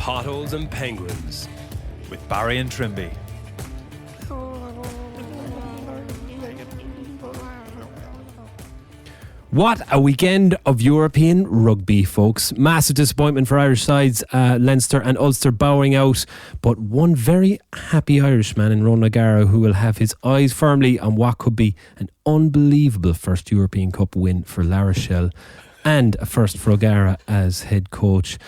Potholes and Penguins with Barry and Trimby. What a weekend of European rugby, folks. Massive disappointment for Irish sides, Leinster and Ulster bowing out, but one very happy Irishman in Ronan O'Gara who will have his eyes firmly on what could be an unbelievable first European Cup win for La Rochelle and a first for O'Gara as head coach.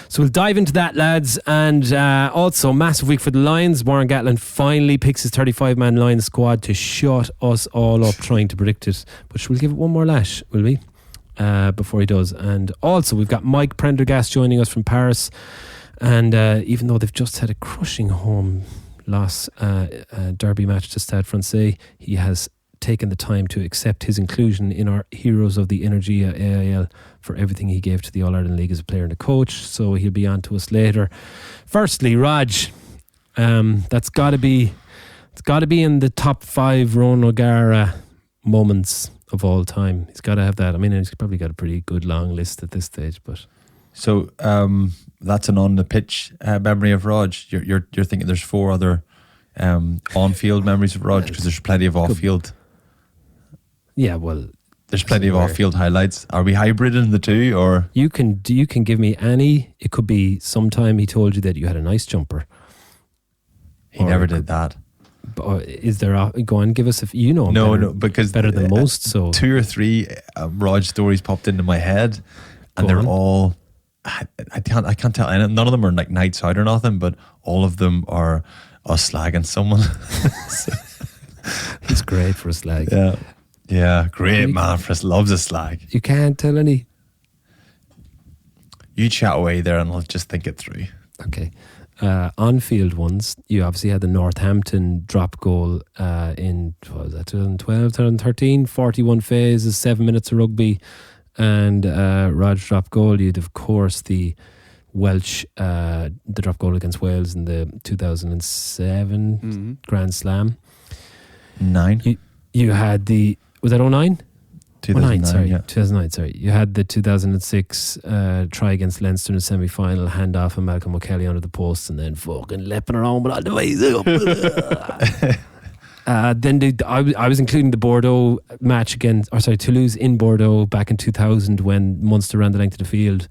So we'll dive into that, lads, and also massive week for the Lions. Warren Gatland finally picks his 35-man Lions squad to shut us all up trying to predict it, but we'll give it one more lash, will we, before he does. And also we've got Mike Prendergast joining us from Paris, and even though they've just had a crushing home loss derby match to Stade Francais, he has taken the time to accept his inclusion in our Heroes of the Energia AIL for everything he gave to the All-Ireland League as a player and a coach, so he'll be on to us later. Firstly, Raj, it's got to be in the top 5 Ronan O'Gara moments of all time. He's got to have that. I mean, he's probably got a pretty good long list at this stage, but so that's an on the pitch memory of Raj. You're thinking there's 4 other on-field memories of Raj, because there's plenty of off-field. Yeah, well, there's plenty of off-field highlights. Are we hybriding the two, or you can give me any? It could be sometime he told you that you had a nice jumper. He never did that. Is there go on, give us no, because better than most. So 2 or 3 Raj stories popped into my head, and they're all I can't tell. None of them are like nights out or nothing, but all of them are us slagging someone. He's great for a slag. Yeah, great man for us. Loves a slag. You can't tell any. You chat away there and I'll just think it through. Okay. On-field ones, you obviously had the Northampton drop goal in, what was that, 2012, 2013, 41 phases, 7 minutes of rugby, and Raj drop goal. You'd, of course, the Welsh, the drop goal against Wales in the 2007 Grand Slam. 9. You had the, was that 09? 2009, 2009, sorry. You had the 2006 try against Leinster in the semi-final, handoff of Malcolm O'Kelly under the post, and then fucking leaping around with all the way up. Then I was including the Bordeaux match against, Toulouse in Bordeaux back in 2000 when Munster ran the length of the field,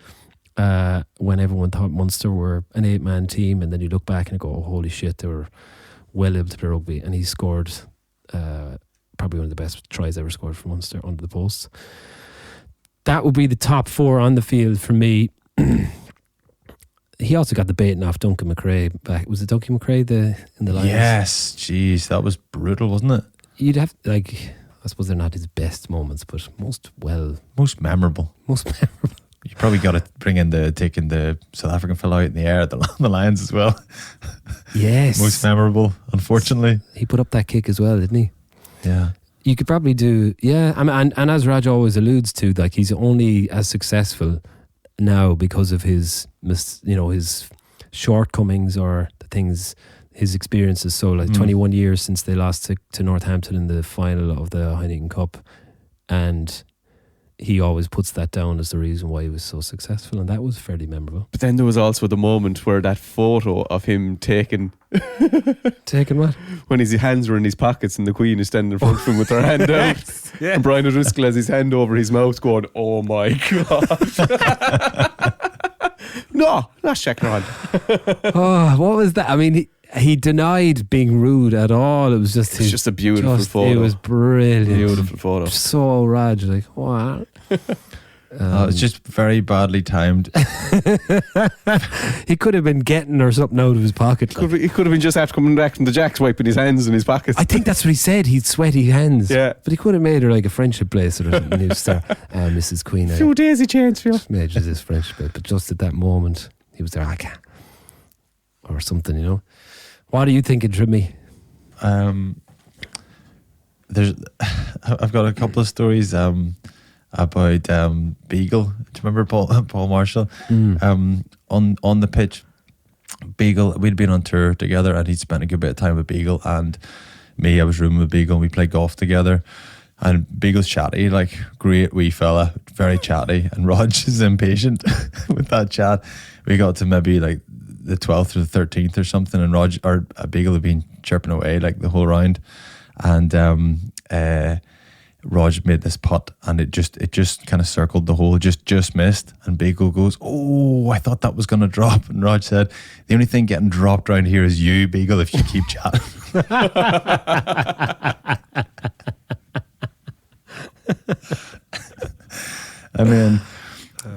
when everyone thought Munster were an 8-man team, and then you look back and go, oh, holy shit, they were well able to play rugby, and he scored probably one of the best tries ever scored for Munster under the posts. That would be the top 4 on the field for me. He also got the baiting off Duncan McRae back. Was it Duncan McRae in the Lions? Yes, jeez, that was brutal, wasn't it? You'd have, I suppose they're not his best moments, but most memorable. You probably got to bring in taking the South African fellow out in the air at the Lions as well. Yes. Most memorable, unfortunately. He put up that kick as well, didn't he? Yeah. You could probably do, and as Raj always alludes to, like, he's only as successful now because of his shortcomings or the things, his experiences. So 21 years since they lost to Northampton in the final of the Heineken Cup, and he always puts that down as the reason why he was so successful, and that was fairly memorable. But then there was also the moment where that photo of him taking what? When his hands were in his pockets and the Queen is standing in front of him with her hand out, yeah. And Brian O'Driscoll has his hand over his mouth going, oh my God. No, not shaking her hand. Oh, what was that? I mean, he denied being rude at all. It was just a beautiful photo. It was brilliant. Beautiful photo. So Raj, like, what? It's just very badly timed. He could have been getting or something out of his pocket. He could have been just after coming back from the Jacks, wiping his hands in his pockets. I think that's what he said. He'd sweaty hands. Yeah. But he could have made her like a friendship bracelet or something. Mrs. Queen. A few days he changed for you. Made her this friendship bracelet. But just at that moment, he was there, I can't. Or something, you know. What are you thinking, Trimmy? I've got a couple of stories about Beagle. Do you remember Paul Marshall? On the pitch, Beagle, we'd been on tour together and he'd spent a good bit of time with Beagle, and me, I was rooming with Beagle and we played golf together. And Beagle's chatty, like, great wee fella, very chatty, and Rog is impatient with that chat. We got to maybe like the 12th or the 13th or something, and Rog or Beagle had been chirping away like the whole round, and Rog made this putt, and it just kind of circled the hole, just missed, and Beagle goes, "Oh, I thought that was going to drop," and Rog said, "The only thing getting dropped around here is you, Beagle, if you keep chatting." I mean,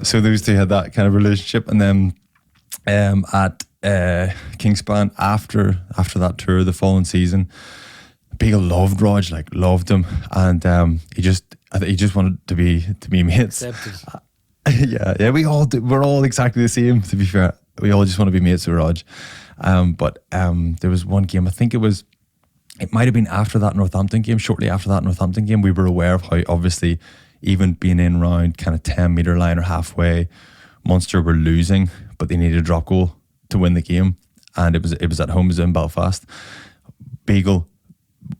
so those two had that kind of relationship, and then at Kingspan after that tour the following season, Beagle loved Rog, like loved him, and he just wanted to be mates. yeah, we all do. We're all exactly the same. To be fair, we all just want to be mates with Rog. But there was one game, I think it might have been after that Northampton game. Shortly after that Northampton game, we were aware of how obviously even being in round kind of 10 metre line or halfway, Munster were losing, but they needed a drop goal to win the game, and it was at home, it was in Belfast. Beagle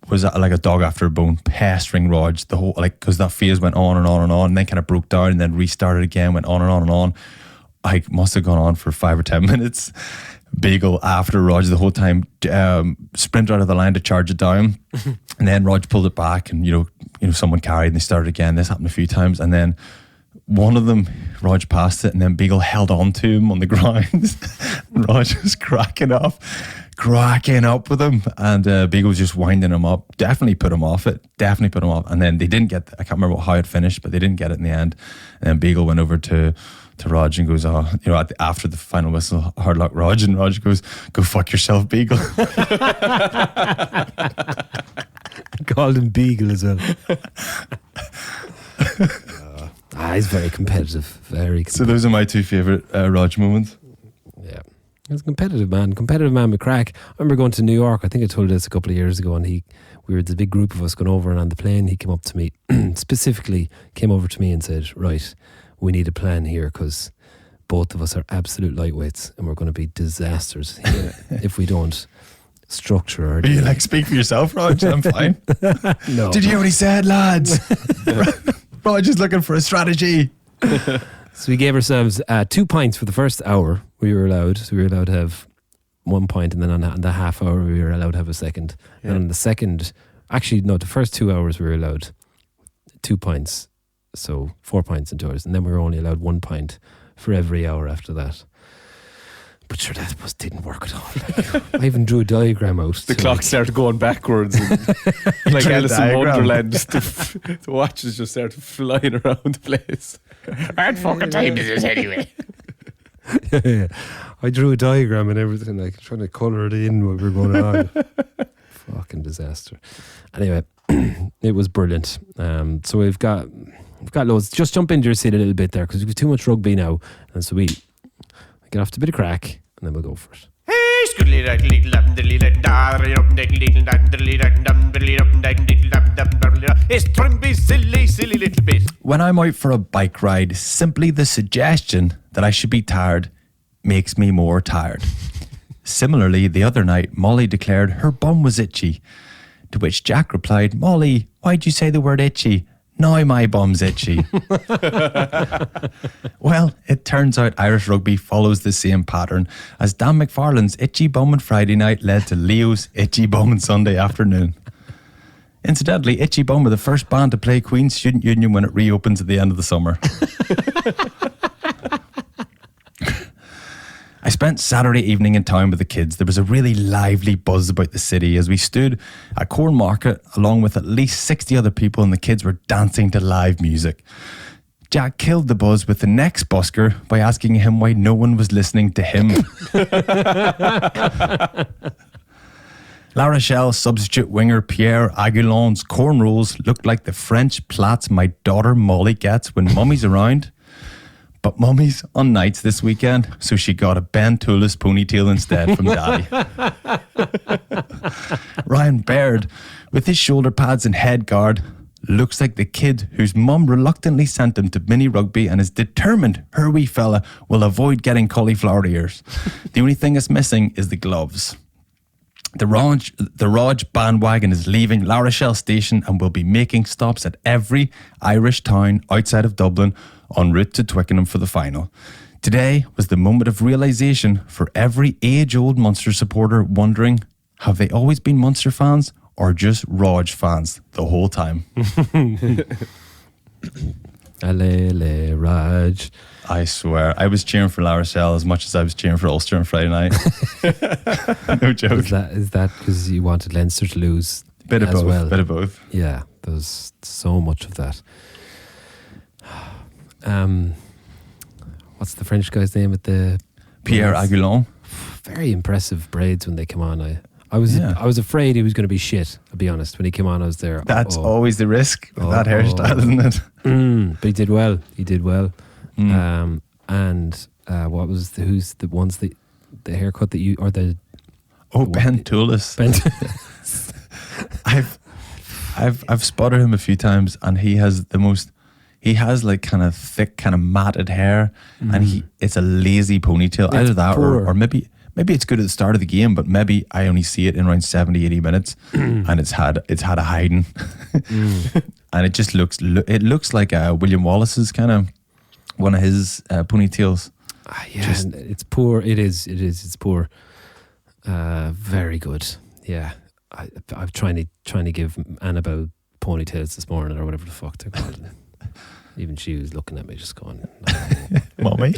was like a dog after a bone, pestering Rog the whole, like, because that phase went on and on and on, and then kind of broke down and then restarted again, went on and on and on. I must have gone on for 5 or 10 minutes. Beagle after Rog the whole time, sprinted out of the line to charge it down, and then Rog pulled it back, and you know someone carried, and they started again. This happened a few times, and then one of them, Rog passed it, and then Beagle held on to him on the ground. Rog was cracking up with him, and Beagle was just winding him up. Definitely put him off, and then they didn't get, I can't remember how it finished, but they didn't get it in the end. And then Beagle went over to Rog and goes, after the final whistle, hard luck, Rog. And Rog goes, "Go fuck yourself, Beagle." Called him Beagle as well. He's very competitive. Very competitive. So those are my two favourite Rog moments. Yeah. He's a competitive man with crack. I remember going to New York, I think I told you this a couple of years ago, and we were this big group of us going over, and on the plane he came up to me, specifically came over to me and said, "Right, we need a plan here, because both of us are absolute lightweights and we're going to be disasters if we don't structure our Are you like, speak for yourself, Rog? I'm fine. No. Did you hear what he said, lads? Rog is looking for a strategy. So we gave ourselves 2 pints for the first hour. We were allowed to have 1 pint, and then on the half hour we were allowed to have a second. Yeah. And on the second, actually no, the first 2 hours we were allowed 2 pints. So 4 pints in 2 hours, and then we were only allowed 1 pint for every hour after that. But sure, that didn't work at all. I even drew a diagram out. The clock started going backwards, and like Alice in Wonderland. The watches just started flying around the place. What fucking time is this anyway? Yeah. I drew a diagram and everything, like trying to colour it in what we were going on. Fucking disaster. Anyway, it was brilliant. So we've got loads. Just jump into your seat a little bit there, because we've got too much rugby now, and so we get off to a bit of crack, and then we'll go for it. It's Trimby's silly little bit. When I'm out for a bike ride, simply the suggestion that I should be tired makes me more tired. Similarly, the other night, Molly declared her bum was itchy, to which Jack replied, "Molly, why'd you say the word itchy? Now my bum's itchy." Well, it turns out Irish rugby follows the same pattern, as Dan McFarlane's itchy bum on Friday night led to Leo's itchy bum on Sunday afternoon. Incidentally, Itchy Bum are the first band to play Queen's Student Union when it reopens at the end of the summer. I spent Saturday evening in town with the kids. There was a really lively buzz about the city as we stood at Corn Market along with at least 60 other people, and the kids were dancing to live music. Jack killed the buzz with the next busker by asking him why no one was listening to him. La Rochelle substitute winger Pierre Aguilon's cornrows looked like the French plaits my daughter Molly gets when mummy's around. But mummy's on nights this weekend, so she got a Ben Toulis ponytail instead from daddy. Ryan Baird, with his shoulder pads and head guard, looks like the kid whose mum reluctantly sent him to mini rugby and is determined her wee fella will avoid getting cauliflower ears. The only thing that's missing is the gloves. The Rog bandwagon is leaving La Rochelle station and will be making stops at every Irish town outside of Dublin en route to Twickenham for the final. Today was the moment of realisation for every age-old Munster supporter wondering, have they always been Munster fans or just Raj fans the whole time? Alele Raj. I swear, I was cheering for La Rochelle as much as I was cheering for Ulster on Friday night. No joke. Is that because you wanted Leinster to lose? Bit of as both. well? Bit of both. Yeah, there's so much of that. What's the French guy's name at the Pierre Aguilon. Very impressive braids when they come on. I was afraid he was going to be shit. I'll be honest. When he came on, I was there. That's always the risk with that hairstyle, isn't it? But he did well. He did well. And what was who's the ones that the haircut that you or the Ben Toulis. I've spotted him a few times, and he has like kind of thick, kind of matted hair, and it's a lazy ponytail. Either that or maybe it's good at the start of the game, but maybe I only see it in around 70-80 minutes, and it's had a hiding, and it just looks like William Wallace's kind of one of his ponytails. Yeah, it's poor. It is. It's poor. Very good. Yeah, I'm trying to give Annabelle ponytails this morning or whatever the fuck they're called. Even she was looking at me, just going, "Mommy,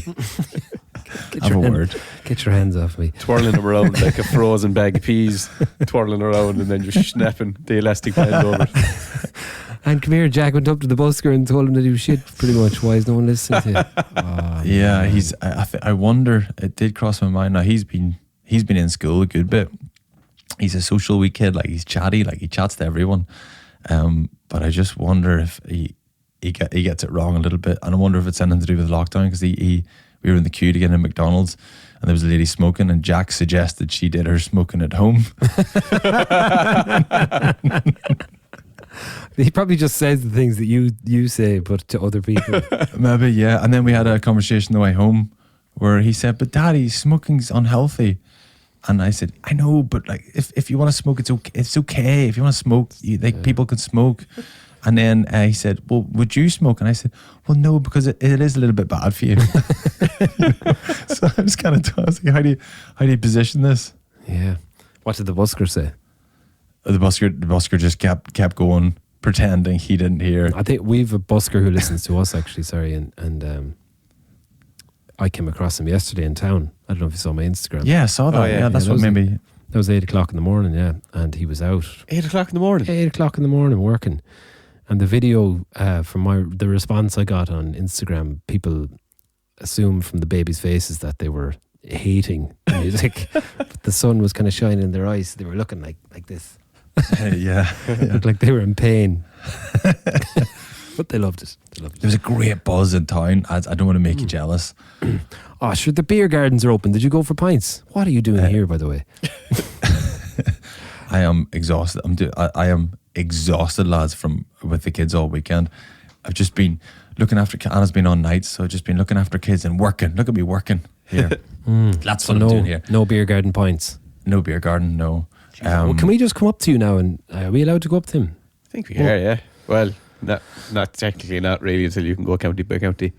get your hands off me!" Twirling them around like a frozen bag of peas, twirling around and then just snapping the elastic band over. And come here, Jack went up to the busker and told him that he was shit. Pretty much. Why is no one listening to you? Yeah, he's. I wonder. It did cross my mind. Now he's been in school a good bit. He's a social wee kid. Like he's chatty. Like he chats to everyone. But I just wonder if he gets it wrong a little bit, and I wonder if it's anything to do with lockdown, because we were in the queue to get in McDonald's, and there was a lady smoking, and Jack suggested she did her smoking at home. He probably just says the things that you say, but to other people. Maybe, yeah. And then we had a conversation on the way home where he said, "But Daddy, smoking's unhealthy." And I said, "I know, but like if you want to smoke, it's okay. It's okay. If you want to smoke, people can smoke." And then he said, "Well, would you smoke?" And I said, "Well, no, because it is a little bit bad for you." So I was kind of like, how do you position this? Yeah. What did the busker say? The busker just kept going, pretending he didn't hear. I think we've a busker who listens to us, actually. Sorry, and I came across him yesterday in town. I don't know if you saw my Instagram. Yeah, I saw that. Yeah, that's what maybe. That was 8 o'clock in the morning. Yeah, and he was out 8 o'clock in the morning. 8 o'clock in the morning working. And the video from the response I got on Instagram, people assumed from the babies' faces that they were hating the music, but the sun was kind of shining in their eyes. They were looking like this. Yeah. Looked like they were in pain. But they loved it. There was a great buzz in town. I don't want to make you jealous. Oh, sure. The beer gardens are open. Did you go for pints? What are you doing here, by the way? I am exhausted. I am exhausted, lads, with the kids all weekend. I've just been looking after. Anna's been on nights, so I've just been looking after kids and working. Look at me working here. That's what I'm doing here. No beer garden pints. No beer garden. No. Well, can we just come up to you now, and are we allowed to go up to him? I think we are. Yeah. Well, not technically, not really, until you can go county by county.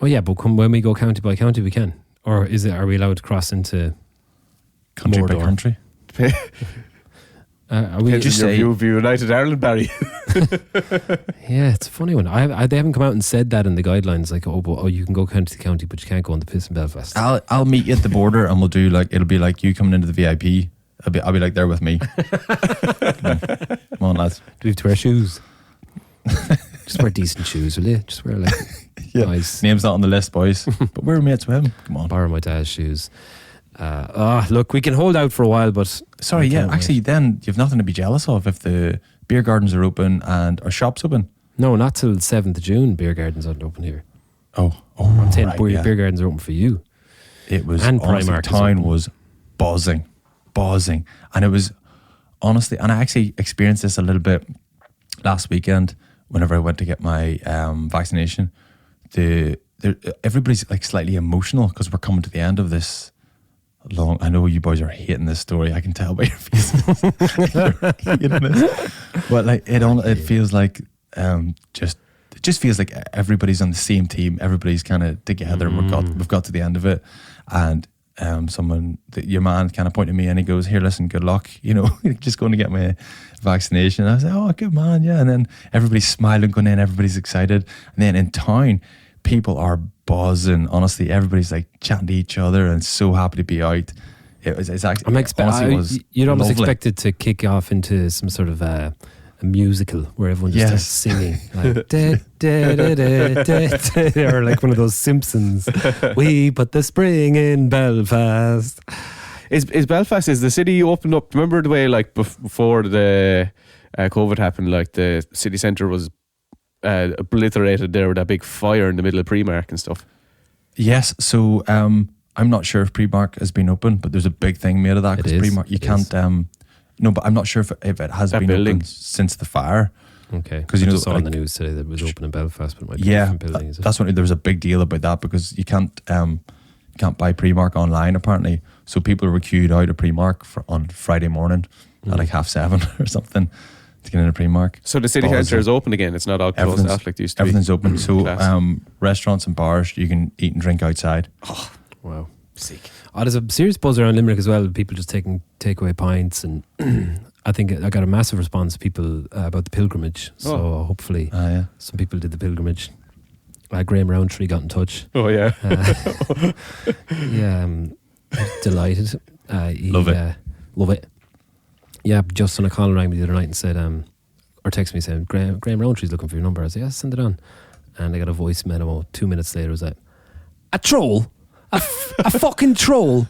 Oh yeah, but when we go county by county, we can. Or are we allowed to cross into country Mordor? By country? Are we just say you've United Ireland, Barry? Yeah, it's a funny one. They haven't come out and said that in the guidelines, like you can go county to county, but you can't go on the piss in Belfast. I'll meet you at the border, and we'll do it'll be like you coming into the VIP. I'll be like there with me. Come on, lads. Do we have to wear shoes? Just wear decent shoes, will you? Just wear nice. Name's not on the list, boys. But we're mates with him. Come on. Borrow my dad's shoes. Look, we can hold out for a while, but sorry, actually, then you've nothing to be jealous of if the beer gardens are open and our shops open. No, not till the 7th of June. Beer gardens aren't open here. I'm saying beer gardens are open for you. It was, and honestly, Primark town was buzzing, and it was honestly, and I actually experienced this a little bit last weekend whenever I went to get my vaccination. Everybody's like slightly emotional because we're coming to the end of this long. I know you boys are hating this story. I can tell by your faces. You're hating this. But like it feels like just just feels like everybody's on the same team. Everybody's kind of together, and we've got to the end of it. And your man kind of pointed at me and he goes, "Here, listen, good luck. Just going to get my vaccination." And I was like, "Oh, good man, yeah." And then everybody's smiling, going in, everybody's excited. And then in town, people are buzzing. Honestly, everybody's like chatting to each other and so happy to be out. It's actually, you'd almost lovely. expect it to kick off into some sort of a musical where everyone just starts singing like da, da, da, da, da, da, or like one of those Simpsons. We put the spring in Belfast. Is Belfast, is the city opened up? Remember the way like before the COVID happened, like the city centre was obliterated there with that big fire in the middle of Primark and stuff? Yes, so I'm not sure if Primark has been open, but there's a big thing made of that because Primark, you can't. No, but I'm not sure if it has been open since the fire. Okay, because I just saw on the news today that it was open in Belfast, but it might be different buildings. That's when there was a big deal about that because you can't buy Primark online apparently. So people were queued out of Primark on Friday morning at like 7:30 or something to get into Primark. So the city centre is open again. It's not all closed off like it used to be. Everything's open. So restaurants and bars, you can eat and drink outside. Oh, wow. Sick. There's a serious buzz around Limerick as well. People just taking takeaway pints, and I think I got a massive response people about the pilgrimage. So hopefully, some people did the pilgrimage. Graham Roundtree got in touch. Oh yeah, delighted. Love it. Love it. Yeah, Justin O'Connell rang me the other night and said, or texted me saying, Graham Roundtree's looking for your number. I said, yeah, send it on. And I got a voice memo 2 minutes later. It was like, a troll. A fucking troll.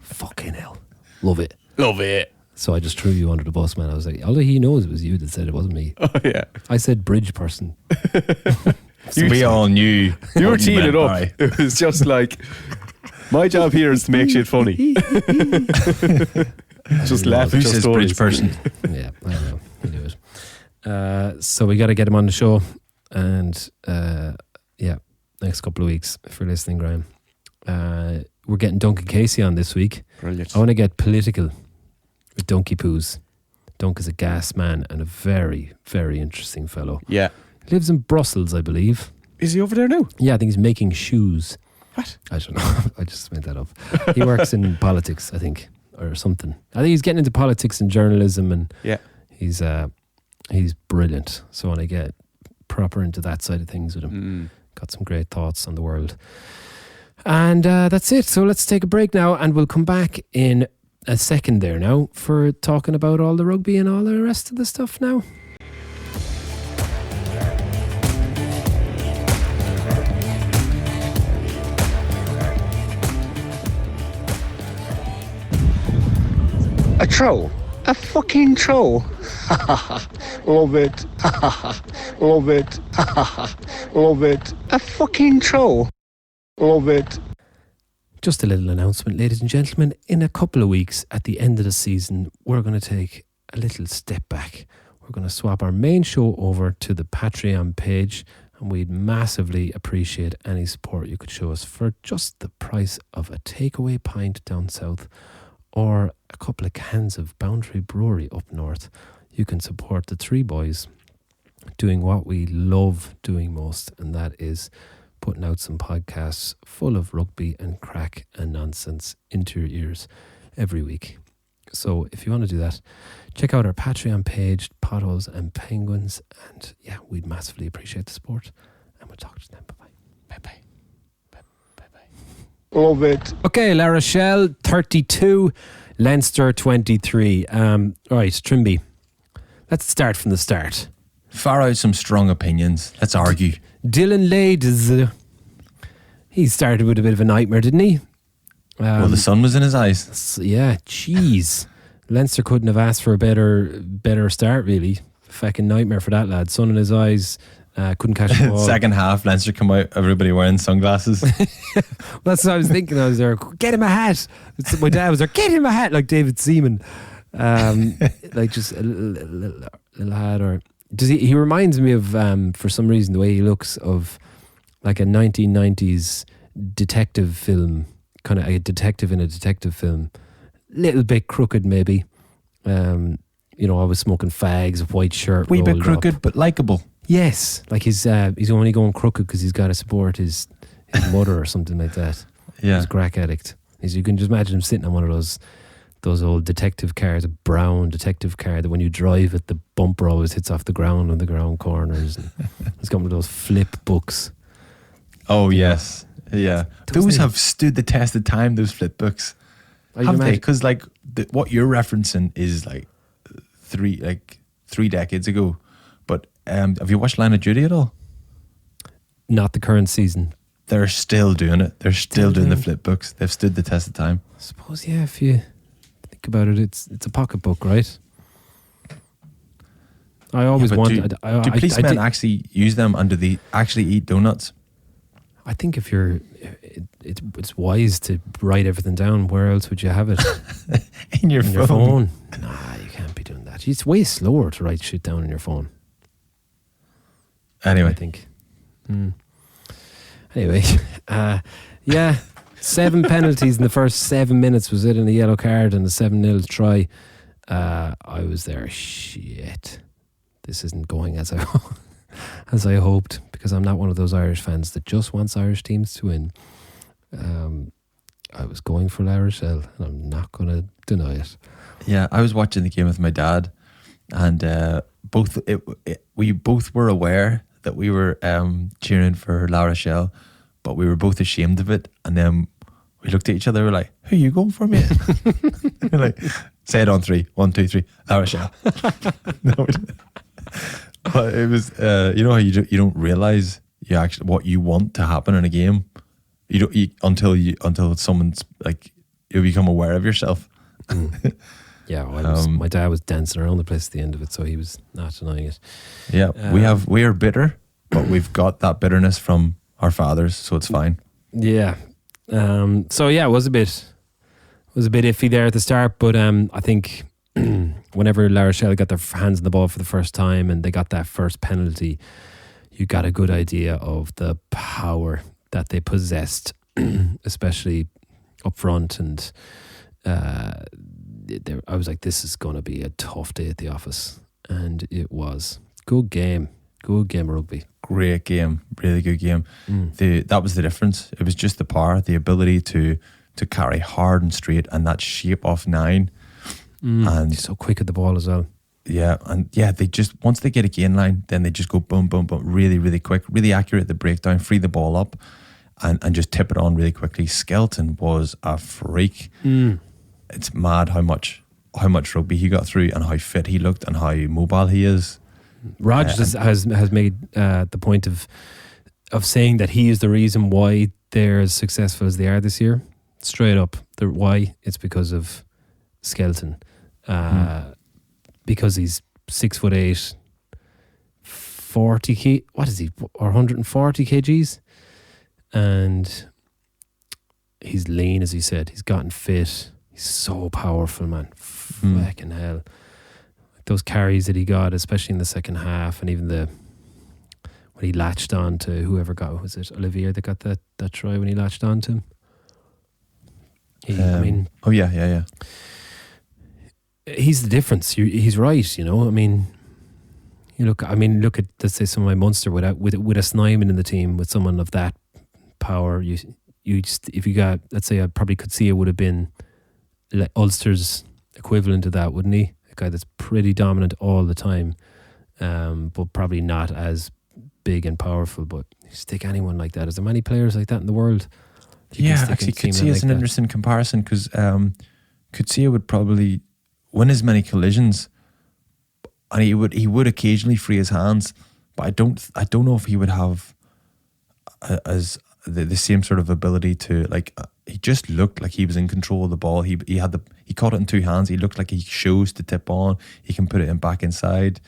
Fucking hell. Love it. Love it. So I just threw you under the bus, man. I was like, although he knows it was you that said it wasn't me. Oh, yeah. I said bridge person. We all knew. You were teeing it up. It was just like, my job here is to make shit funny. Just laugh at your says stories. bridge person? Yeah, I know. I knew it. So we got to get him on the show. And next couple of weeks, if you're listening, Graham. We're getting Duncan Casey on this week. Brilliant. I want to get political with Dunky Poos. Dunk is a gas man and a very, very interesting fellow. Yeah. Lives in Brussels, I believe. Is he over there now? Yeah, I think he's making shoes. What? I don't know. I just made that up. He works in politics, I think, or something. I think he's getting into politics and journalism, and he's brilliant. So when I get proper into that side of things with him, got some great thoughts on the world. And that's it. So let's take a break now, and we'll come back in a second there now for talking about all the rugby and all the rest of the stuff now. A troll. A fucking troll. Love it. Love it. Love it. A fucking troll. Love it. Just a little announcement, ladies and gentlemen. In a couple of weeks, at the end of the season, we're going to take a little step back. We're going to swap our main show over to the Patreon page, and we'd massively appreciate any support you could show us for just the price of a takeaway pint down south or a couple of cans of Boundary Brewery up north. You can support the three boys doing what we love doing most, and that is putting out some podcasts full of rugby and crack and nonsense into your ears every week. So if you want to do that, check out our Patreon page, Potholes and Penguins, and we'd massively appreciate the support, and we'll talk to them. Bye-bye. Bye-bye. Love it. Okay, La Rochelle 32, Leinster 23. Right, Trimby, let's start from the start. Far out some strong opinions. Let's argue. Dylan Lades, he started with a bit of a nightmare, didn't he? Well, the sun was in his eyes. Jeez. Leinster couldn't have asked for a better start, really. Fucking nightmare for that lad. Sun in his eyes, couldn't catch the ball. Second half, Leinster come out, everybody wearing sunglasses. That's what I was thinking. I was there, get him a hat. My dad was there, get him a hat, like David Seaman. Like just a little hat. Or does he reminds me of, for some reason, the way he looks, of like a 1990s detective film, kind of a detective in a detective film. Little bit crooked, maybe. Always smoking fags, white shirt. Wee bit rolled crooked, up. but likeable. Yes, like he's only going crooked because he's got to support his mother or something like that. Yeah. He's a crack addict. You can just imagine him sitting on one of those old detective cars, a brown detective car that when you drive it, the bumper always hits off the ground on the ground corners. And he's got one of those flip books. Oh, yes. Yeah. Doesn't Those he? have stood the test of time, those flip books. I'd Have they? imagine- Because like what you're referencing is like three decades ago. But have you watched Line of Duty at all? Not the current season. They're still doing it. They're still doing the doing it. flip books. They've stood the test of time. I suppose, yeah, if you think about it, it's a pocketbook, right? I always But wanted. do policemen actually use them, and do they actually eat donuts? I think if you're, it's wise to write everything down. Where else would you have it? In your On phone? your phone? Nah, you can't be doing that. It's way slower to write shit down on your phone. Anyway, I think. Anyway, yeah, 7 penalties in the first 7 minutes was it, and a yellow card and a 7-0 try. I was there. Shit, this isn't going as I as I hoped, because I'm not one of those Irish fans that just wants Irish teams to win. I was going for La Rochelle, and I'm not going to deny it. yeah, I was watching the game with my dad, and we both were aware that we were cheering for La Rochelle, but we were both ashamed of it. And then we looked at each other. We're like, "Who are you going for, mate?" We're like, "Say it on 3. 1, 2, 3. La Rochelle." No, we didn't. But it was, you know how you don't realize you actually what you want to happen in a game. Until someone's like, you become aware of yourself. Yeah, well, my dad was dancing around the place at the end of it, so he was not denying it. Yeah, we are bitter, but we've got that bitterness from our fathers, so it's fine. Yeah. So yeah, it was a bit iffy there at the start, but I think whenever La Rochelle got their hands on the ball for the first time and they got that first penalty, you got a good idea of the power that they possessed, especially up front. And I was like, this is going to be a tough day at the office, and it was. Good game of rugby. Great game, really good game. That was the difference. It was just the power, the ability to carry hard and straight, and that shape off 9. And He's so quick at the ball as well. yeah, they just, once they get a gain line, then they just go boom, boom, boom, really, really quick, really accurate at the breakdown, free the ball up, and just tip it on really quickly. Skelton was a freak. It's mad how much rugby he got through and how fit he looked and how mobile he is. Rog has made the point of saying that he is the reason why they're as successful as they are this year. Straight up, why? It's because of Skelton, because he's 6'8", 40 what is he, or 140 kgs, and he's lean, as he said. He's gotten fit. He's so powerful, man. Fucking hell. Those carries that he got, especially in the second half, and even when he latched on to whoever was it Olivier that got that try when he latched on to him? Oh yeah. He's the difference. He's right, you know. I mean, look at, let's say, some of my Munster with a Snyman in the team, with someone of that power. You just, if you got, let's say, I probably could see it would have been like Ulster's equivalent to that, wouldn't he? A guy that's pretty dominant all the time, but probably not as big and powerful. But you stick anyone like that. Is there many players like that in the world? Yeah, actually, Coetzee is an interesting comparison, because Coetzee would probably win as many collisions, and he would occasionally free his hands, but I don't know if he would have as the same sort of ability to, like, he just looked like he was in control of the ball. He caught it in 2 hands. He looked like he chose to tip on. He can put it in back inside,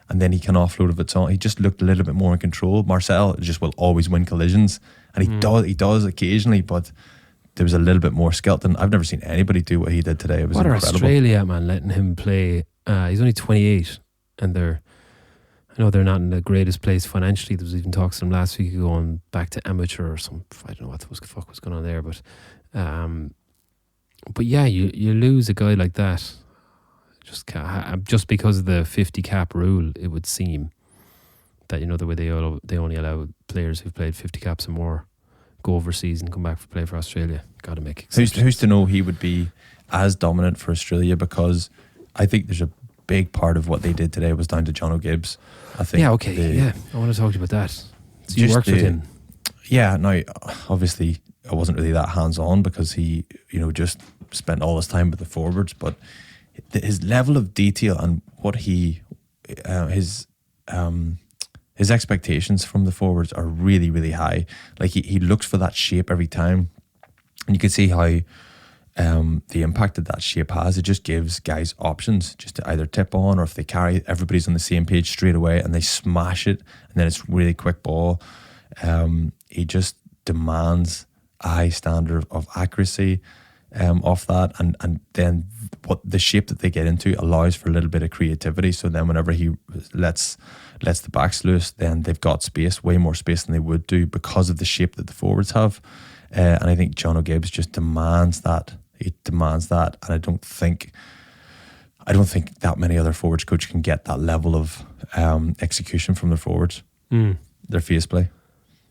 and then he can offload if it's on. He just looked a little bit more in control. Marcel just will always win collisions, and he does occasionally, but there was a little bit more Skelton. I've never seen anybody do what he did today. It was incredible. Australia, man, letting him play. He's only 28, and I know they're not in the greatest place financially. There was even talks to them last week going back to amateur or some, I don't know what the fuck was going on there, but yeah, you lose a guy like that just because of the 50 cap rule, it would seem. that the way they only allow players who've played 50 caps or more go overseas and come back for play for Australia. Got to make exceptions. Who's to know he would be as dominant for Australia, because I think there's a big part of what they did today was down to John O'Gibbs. I think. Yeah, okay. I want to talk to you about that. So you worked with him. Yeah, now obviously I wasn't really that hands-on because he, just spent all his time with the forwards, but his level of detail and what his expectations from the forwards are really, really high. Like he looks for that shape every time, and you can see how the impact that shape has. It just gives guys options just to either tip on, or if they carry, everybody's on the same page straight away and they smash it, and then it's really quick ball. He just demands a high standard of accuracy off that, and then what the shape that they get into allows for a little bit of creativity. So then whenever he lets the backs loose, then they've got space, way more space than they would do because of the shape that the forwards have. And I think John O'Gibbs just demands that. He demands that, and I don't think that many other forwards coach can get that level of execution from their forwards. Their face play.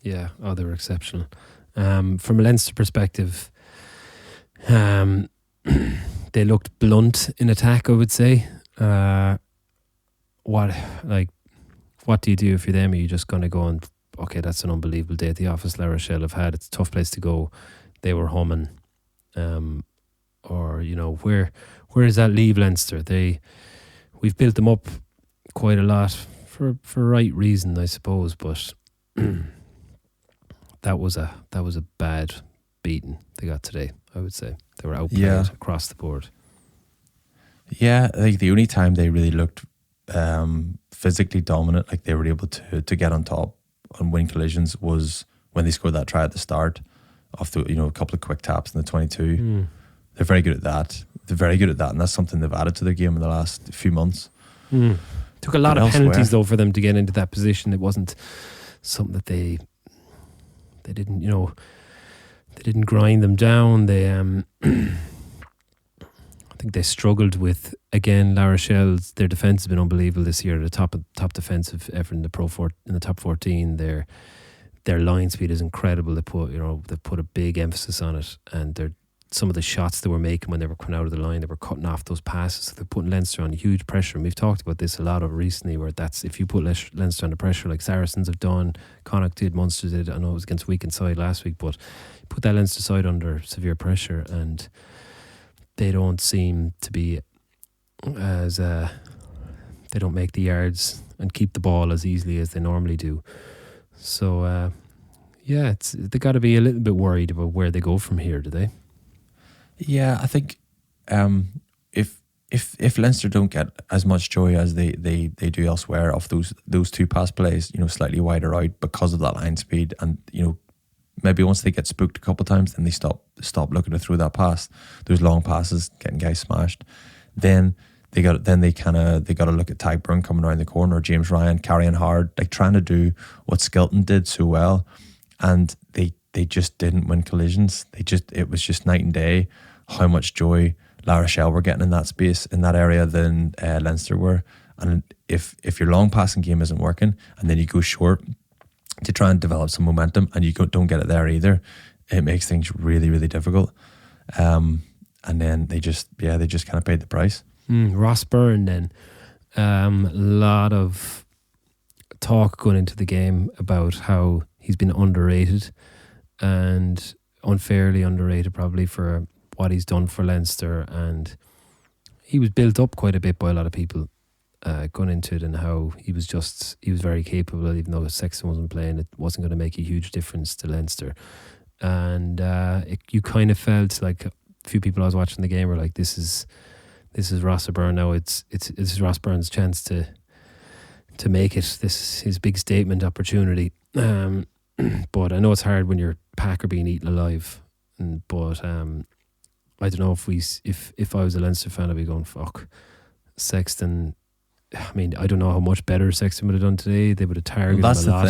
Yeah, they were exceptional. From a Leinster perspective, they looked blunt in attack, I would say. What do you do if you're them? Are you just going to go and, okay, that's an unbelievable day at the office La Rochelle have had. It's a tough place to go. They were humming. Or, where does that leave Leinster? We've built them up quite a lot for right reason, I suppose, but that was a bad beating they got today, I would say. They were outplayed across the board. Yeah, I think the only time they really looked physically dominant, like they were able to get on top and win collisions, was when they scored that try at the start off the, a couple of quick taps in the 22. They're very good at that. And that's something they've added to their game in the last few months. Took a lot of penalties though for them to get into that position. It wasn't something that they didn't, they didn't grind them down. They I think they struggled with, again, La Rochelle's, their defence has been unbelievable this year. The top defensive effort in the top 14. Their line speed is incredible. They put a big emphasis on it, and some of the shots they were making when they were coming out of the line, they were cutting off those passes. So they're putting Leinster on huge pressure, and we've talked about this a lot of recently, where that's, if you put Leinster under pressure like Saracens have done, Connacht did, Munster did. I know it was against weakened side last week, but put that Leinster side under severe pressure, and they don't seem to be as they don't make the yards and keep the ball as easily as they normally do. So they got to be a little bit worried about where they go from here, do they? Yeah, I think if Leinster don't get as much joy as they do elsewhere off those two pass plays, slightly wider out because of that line speed, and maybe once they get spooked a couple of times, then they stop looking to throw that pass, those long passes, getting guys smashed. Then they got to look at Tagburn coming around the corner, James Ryan carrying hard, like trying to do what Skelton did so well, and they just didn't win collisions. It was just night and day how much joy La Rochelle were getting in that space, in that area, than Leinster were. And if your long passing game isn't working, and then you go short to try and develop some momentum, and you don't get it there either, it makes things really, really difficult. And then they just kind of paid the price. Ross Byrne then, a lot of talk going into the game about how he's been underrated, and unfairly underrated probably for what he's done for Leinster, and he was built up quite a bit by a lot of people going into it, and how he was very capable, even though Sexton wasn't playing, it wasn't going to make a huge difference to Leinster. And you kind of felt like a few people I was watching the game were like, this is Ross Byrne now. This is Ross Byrne's chance to make it. This is his big statement opportunity. But I know it's hard when your pack are being eaten alive. But I don't know if I was a Leinster fan, I'd be going, fuck, Sexton. I mean, I don't know how much better Sexton would have done today. They would have targeted him a lot.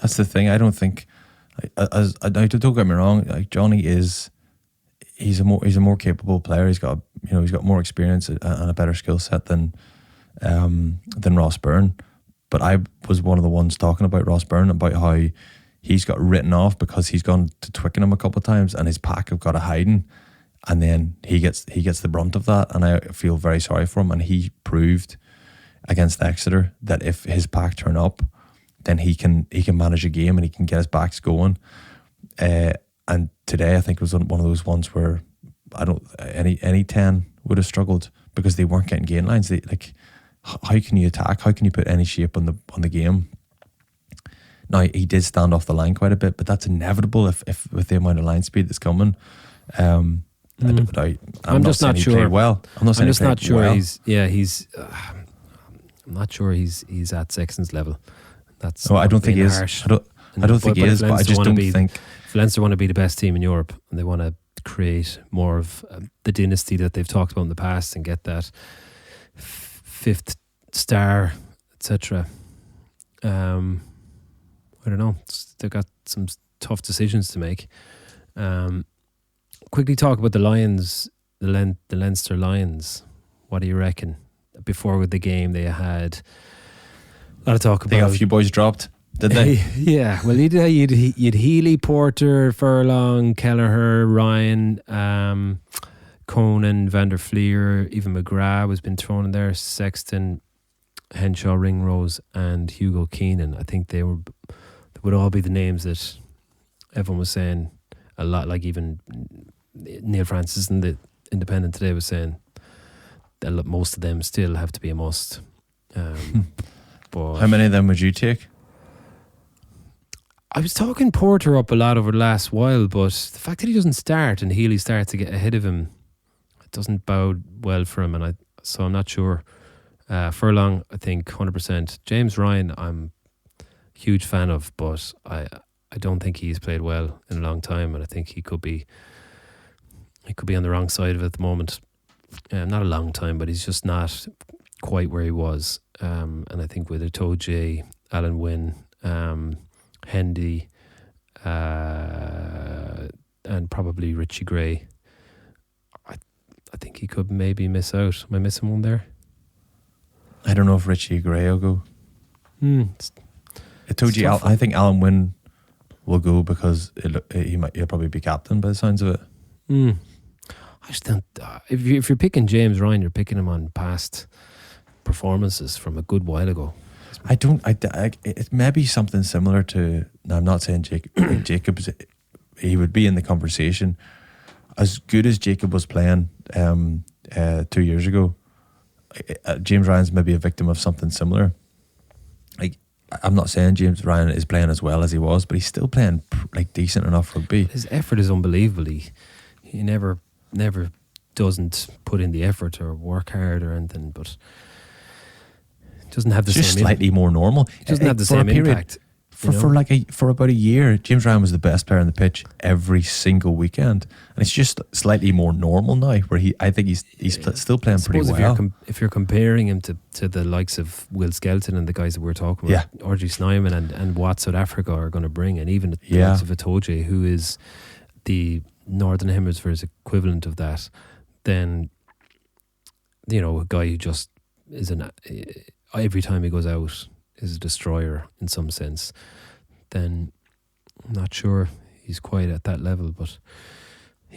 That's the thing. I don't think. Don't get me wrong. Like Johnny is, he's a more capable player. He's got more experience and a better skill set than Ross Byrne. But I was one of the ones talking about Ross Byrne, about how he's got written off because he's gone to Twickenham a couple of times and his pack have got a hiding, and then he gets the brunt of that, and I feel very sorry for him. And he proved against Exeter that if his pack turn up, then he can manage a game and he can get his backs going. And today I think was one of those ones where any 10 would have struggled because they weren't getting gain lines. How can you attack? How can you put any shape on the game? Now he did stand off the line quite a bit, but that's inevitable if with the amount of line speed that's coming. I'm just not sure. Played well. I'm just not sure well. I'm not sure he's at Sexton's level. That's I don't think he is. Harsh. I don't think he is, but I just don't think. If Leinster want to be the best team in Europe and they want to create more of the dynasty that they've talked about in the past and get that fifth star, etc. I don't know. They've got some tough decisions to make. Quickly talk about the Lions, the Leinster Lions. What do you reckon? Before the game, they had a lot of talk about. They got a few boys dropped, did they? Yeah. Well, you'd Healy, Porter, Furlong, Kelleher, Ryan, Conan, Van der Fleer, even McGrath was been thrown in there. Sexton, Henshaw, Ringrose, and Hugo Keenan. I think they would all be the names that everyone was saying a lot. Like even Neil Francis in the Independent today was saying that most of them still have to be a must. But how many of them would you take? I was talking Porter up a lot over the last while, but the fact that he doesn't start and Healy starts to get ahead of him, it doesn't bode well for him, so I'm not sure. Furlong, I think 100%. James Ryan, I'm a huge fan of, but I don't think he's played well in a long time, and I think he could be on the wrong side of it at the moment. Not a long time, but he's just not quite where he was. And I think with Itoje, Alan Wynne, Hendy, and probably Richie Gray, I think he could maybe miss out. Am I missing one there? I don't know if Richie Gray will go. Itoje, I think Alan Wynne will go because he'll probably be captain by the sounds of it. I just don't. If you're picking James Ryan, you're picking him on past performances from a good while ago. It may be something similar to. Now, I'm not saying Jacobs. He would be in the conversation. As good as Jacob was playing 2 years ago, James Ryan's maybe a victim of something similar. Like, I'm not saying James Ryan is playing as well as he was, but he's still playing like decent enough rugby. His effort is unbelievable. He never doesn't put in the effort or work hard or anything, but doesn't have the same. Just slightly more normal. He doesn't have the same impact. For about a year, James Ryan was the best player on the pitch every single weekend, and it's just slightly more normal now. Where I think he's still playing pretty well. If you're comparing him to the likes of Will Skelton and the guys that we're talking about, RG Snyman and what South Africa are going to bring, and even the likes of Itoje, who is the Northern Hemisphere's equivalent of that, then a guy who just is every time he goes out is a destroyer in some sense, then I'm not sure he's quite at that level. But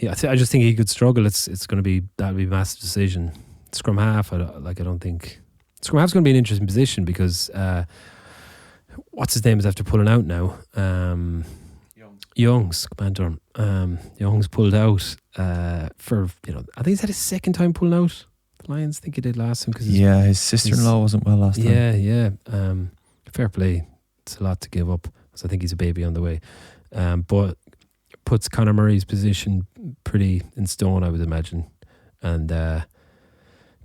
I just think he could struggle. That'll be a massive decision. Scrum half, I don't think scrum half's going to be an interesting position because what's his name is after pulling out now. Young's commander. Young's pulled out for I think he's had his second time pulling out. The Lions, I think he did last time because his sister-in-law wasn't well last time. Yeah. Fair play. It's a lot to give up because I think he's a baby on the way. But puts Conor Murray's position pretty in stone, I would imagine, and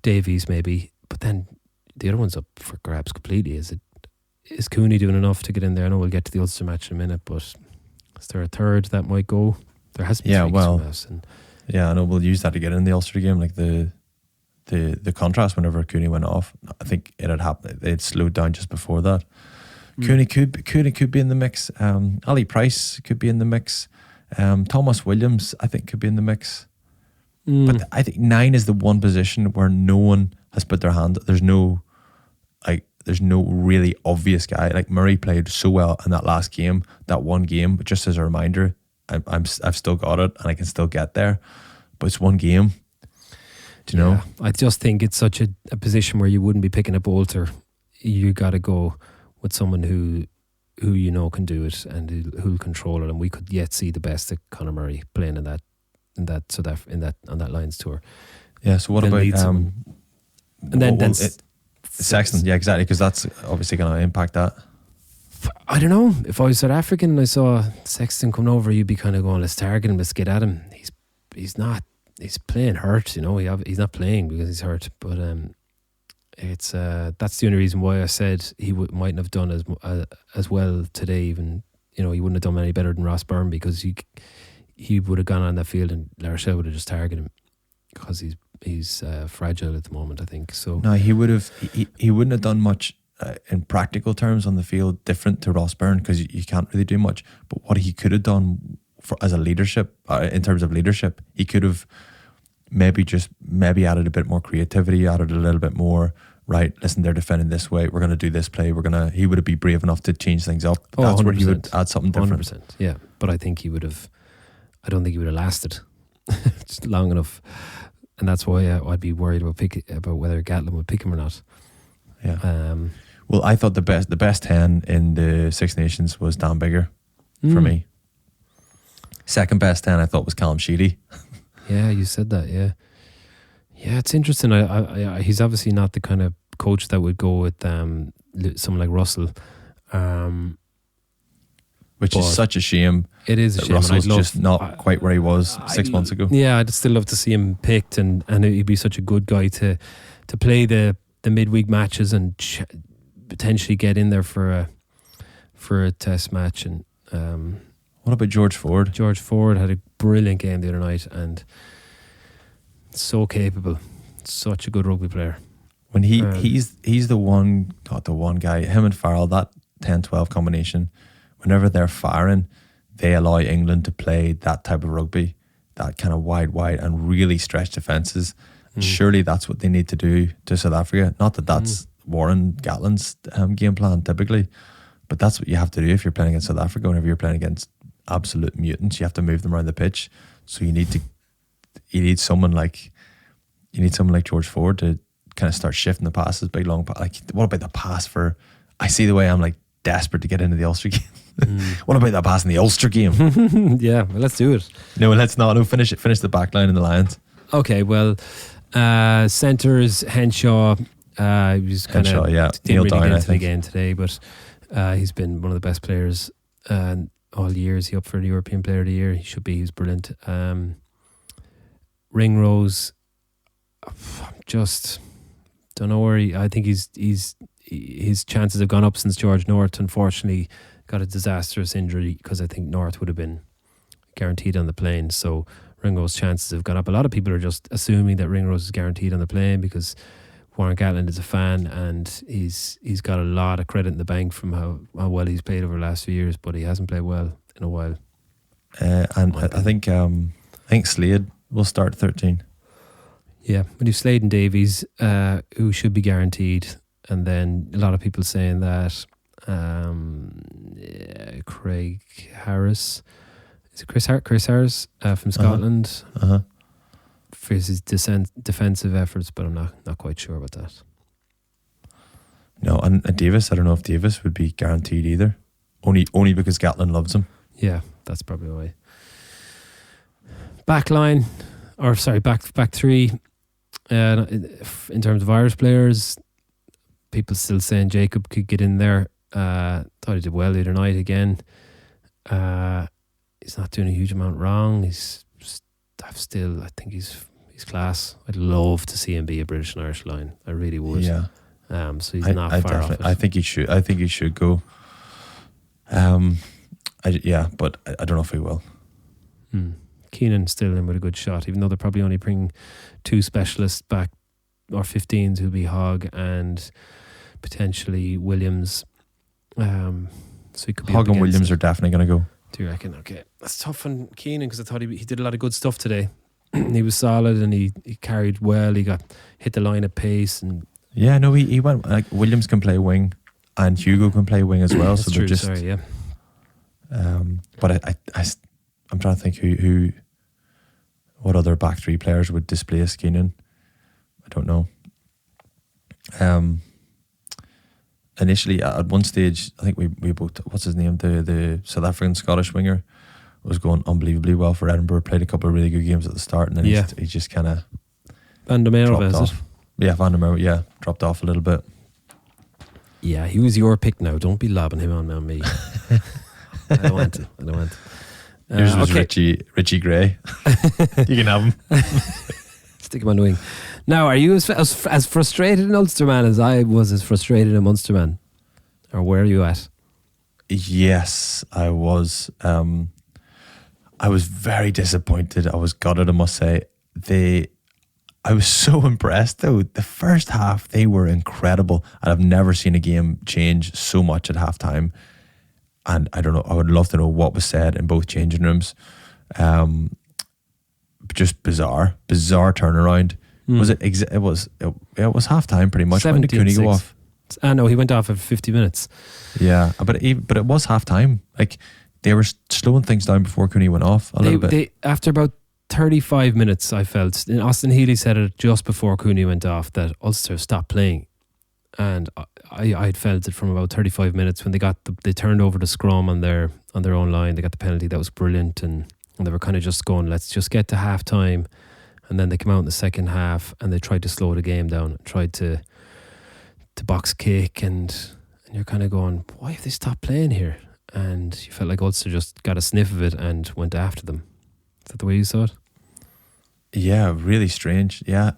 Davies maybe. But then the other one's up for grabs completely. Is Cooney doing enough to get in there? I know we'll get to the Ulster match in a minute, but is there a third that might go? There has been I know we'll use that to get in the Ulster game, like the contrast whenever Cooney went off. I think it had happened. It slowed down just before that. Cooney could be in the mix. Ali Price could be in the mix. Thomas Williams, I think, could be in the mix. But I think 9 is the one position where no one has put their hand. There's there's no really obvious guy. Like Murray played so well in that last game, that one game. But just as a reminder, I've still got it and I can still get there. But it's one game. Do you know? I just think it's such a position where you wouldn't be picking up Ulster. You got to go with someone who you know can do it and who'll control it. And we could yet see the best of Conor Murray playing on that Lions tour. Yeah. So what Then about lead some- and then Sexton? Yeah, exactly. Because that's obviously going to impact that. I don't know. If I was South African and I saw Sexton coming over, you'd be kind of going, let's target him, let's get at him. He's not. He's playing hurt, you know. He's not playing because he's hurt. But it's that's the only reason why I said he mightn't have done as well today. Even, you know, he wouldn't have done any better than Ross Byrne, because he would have gone on that field and La Rochelle would have just targeted him because he's fragile at the moment, I think. So No, he would have. He wouldn't have done much in practical terms on the field different to Ross Byrne, because you can't really do much. But what he could have done as a leadership, in terms of leadership, he could have maybe added a bit more creativity, added a little bit more. Right, listen, they're defending this way. We're going to do this play. He would be brave enough to change things up. That's where he would add something different. 100%, yeah. But I think he would have. I don't think he would have lasted just long enough, and that's why I'd be worried about whether Gatlin would pick him or not. Yeah. Well, I thought the best 10 in the Six Nations was Dan Biggar for me. Second best 10 I thought was Callum Sheedy. Yeah, you said that. Yeah, it's interesting. He's obviously not the kind of coach that would go with someone like Russell, which is such a shame. It is a shame. Russell's just not quite where he was 6 months ago. Yeah, I'd still love to see him picked, and he'd be such a good guy to play the midweek matches and potentially get in there for a test match. And what about George Ford? George Ford had a brilliant game the other night and so capable, such a good rugby player. When he's the one guy, him and Farrell, that 10-12 combination, whenever they're firing, they allow England to play that type of rugby, that kind of wide and really stretch defences. Surely that's what they need to do to South Africa. Not that that's Warren Gatlin's game plan typically, but that's what you have to do if you're playing against South Africa. Whenever you're playing against absolute mutants, you have to move them around the pitch. So you need someone like George Ford to kind of start shifting the passes, big long pass. Like, what about the pass for? I see the way I'm like desperate to get into the Ulster game. What about that pass in the Ulster game? Yeah, well, let's do it. No, let's not. No, finish it. Finish the back line in the Lions. Okay, well, centres Henshaw. He was kind of Neil really Down, get I into the think. game today, but he's been one of the best players all year. Is he up for the European Player of the Year? He should be. He's brilliant. Ringrose, just don't know where I think his chances have gone up since George North unfortunately got a disastrous injury, because I think North would have been guaranteed on the plane. So Ringrose's chances have gone up. A lot of people are just assuming that Ringrose is guaranteed on the plane because Warren Gatland is a fan and he's got a lot of credit in the bank from how well he's played over the last few years, but he hasn't played well in a while. And I think Slade will start 13. Yeah, but you've Slade and Davies, who should be guaranteed, and then a lot of people saying that Craig Harris, is it Chris Harris from Scotland, for his defensive efforts, but I'm not quite sure about that. No, and Davis, I don't know if Davis would be guaranteed either. Only because Gatlin loves him. Yeah, that's probably why. Back three. In terms of Irish players, people still saying Jacob could get in there. Thought he did well the other night again. He's not doing a huge amount wrong. I think he's class. I'd love to see him be a British and Irish line. I really would. Yeah. So he's not far off it. I think he should go. But I don't know if he will. Keenan still in with a good shot, even though they're probably only bringing 2 specialists back, or 15s, who'll be Hogg and potentially Williams. So he could be Hogg and Williams are definitely going to go. Do you reckon? Okay, that's tough on Keenan, because I thought he did a lot of good stuff today. He was solid and he carried well. He hit the line at pace, and Yeah, no, he went, like, Williams can play wing and Hugo can play wing as well. That's so true, they're just. sorry, yeah. But I'm trying to think what other back three players would displace Keenan. I don't know. Initially, at one stage, I think we both, what's his name, the South African Scottish winger, was going unbelievably well for Edinburgh. Played a couple of really good games at the start, and then he just kind of Van der Merwe, dropped is off. it? Yeah, Van der Merwe, yeah, dropped off a little bit. Yeah, he was your pick now. Don't be lobbing him on me. I don't want to. Yours was Richie Gray. You can have him. Stick him on the wing. Now, are you as frustrated in Ulster, man, as I was as frustrated in Munster, man? Or where are you at? Yes, I was. I was very disappointed. I was gutted, I must say. I was so impressed, though. The first half, they were incredible. And I've never seen a game change so much at halftime. And I don't know, I would love to know what was said in both changing rooms. Just bizarre turnaround. Was it? It was halftime pretty much. When did Cooney go off? No, he went off at 50 minutes. Yeah, but it was halftime. Like, they were slowing things down before Cooney went off a little bit. After about 35 minutes, I felt, and Austin Healy said it just before Cooney went off, that Ulster stopped playing. And I had felt it from about 35 minutes when they turned over the scrum on their own line. They got the penalty. That was brilliant, and they were kind of just going, let's just get to half time. And then they came out in the second half and they tried to slow the game down, tried to box kick, and you're kind of going, why have they stopped playing here? And you felt like Ulster just got a sniff of it and went after them. Is that the way you saw it? Yeah, really strange. Yeah,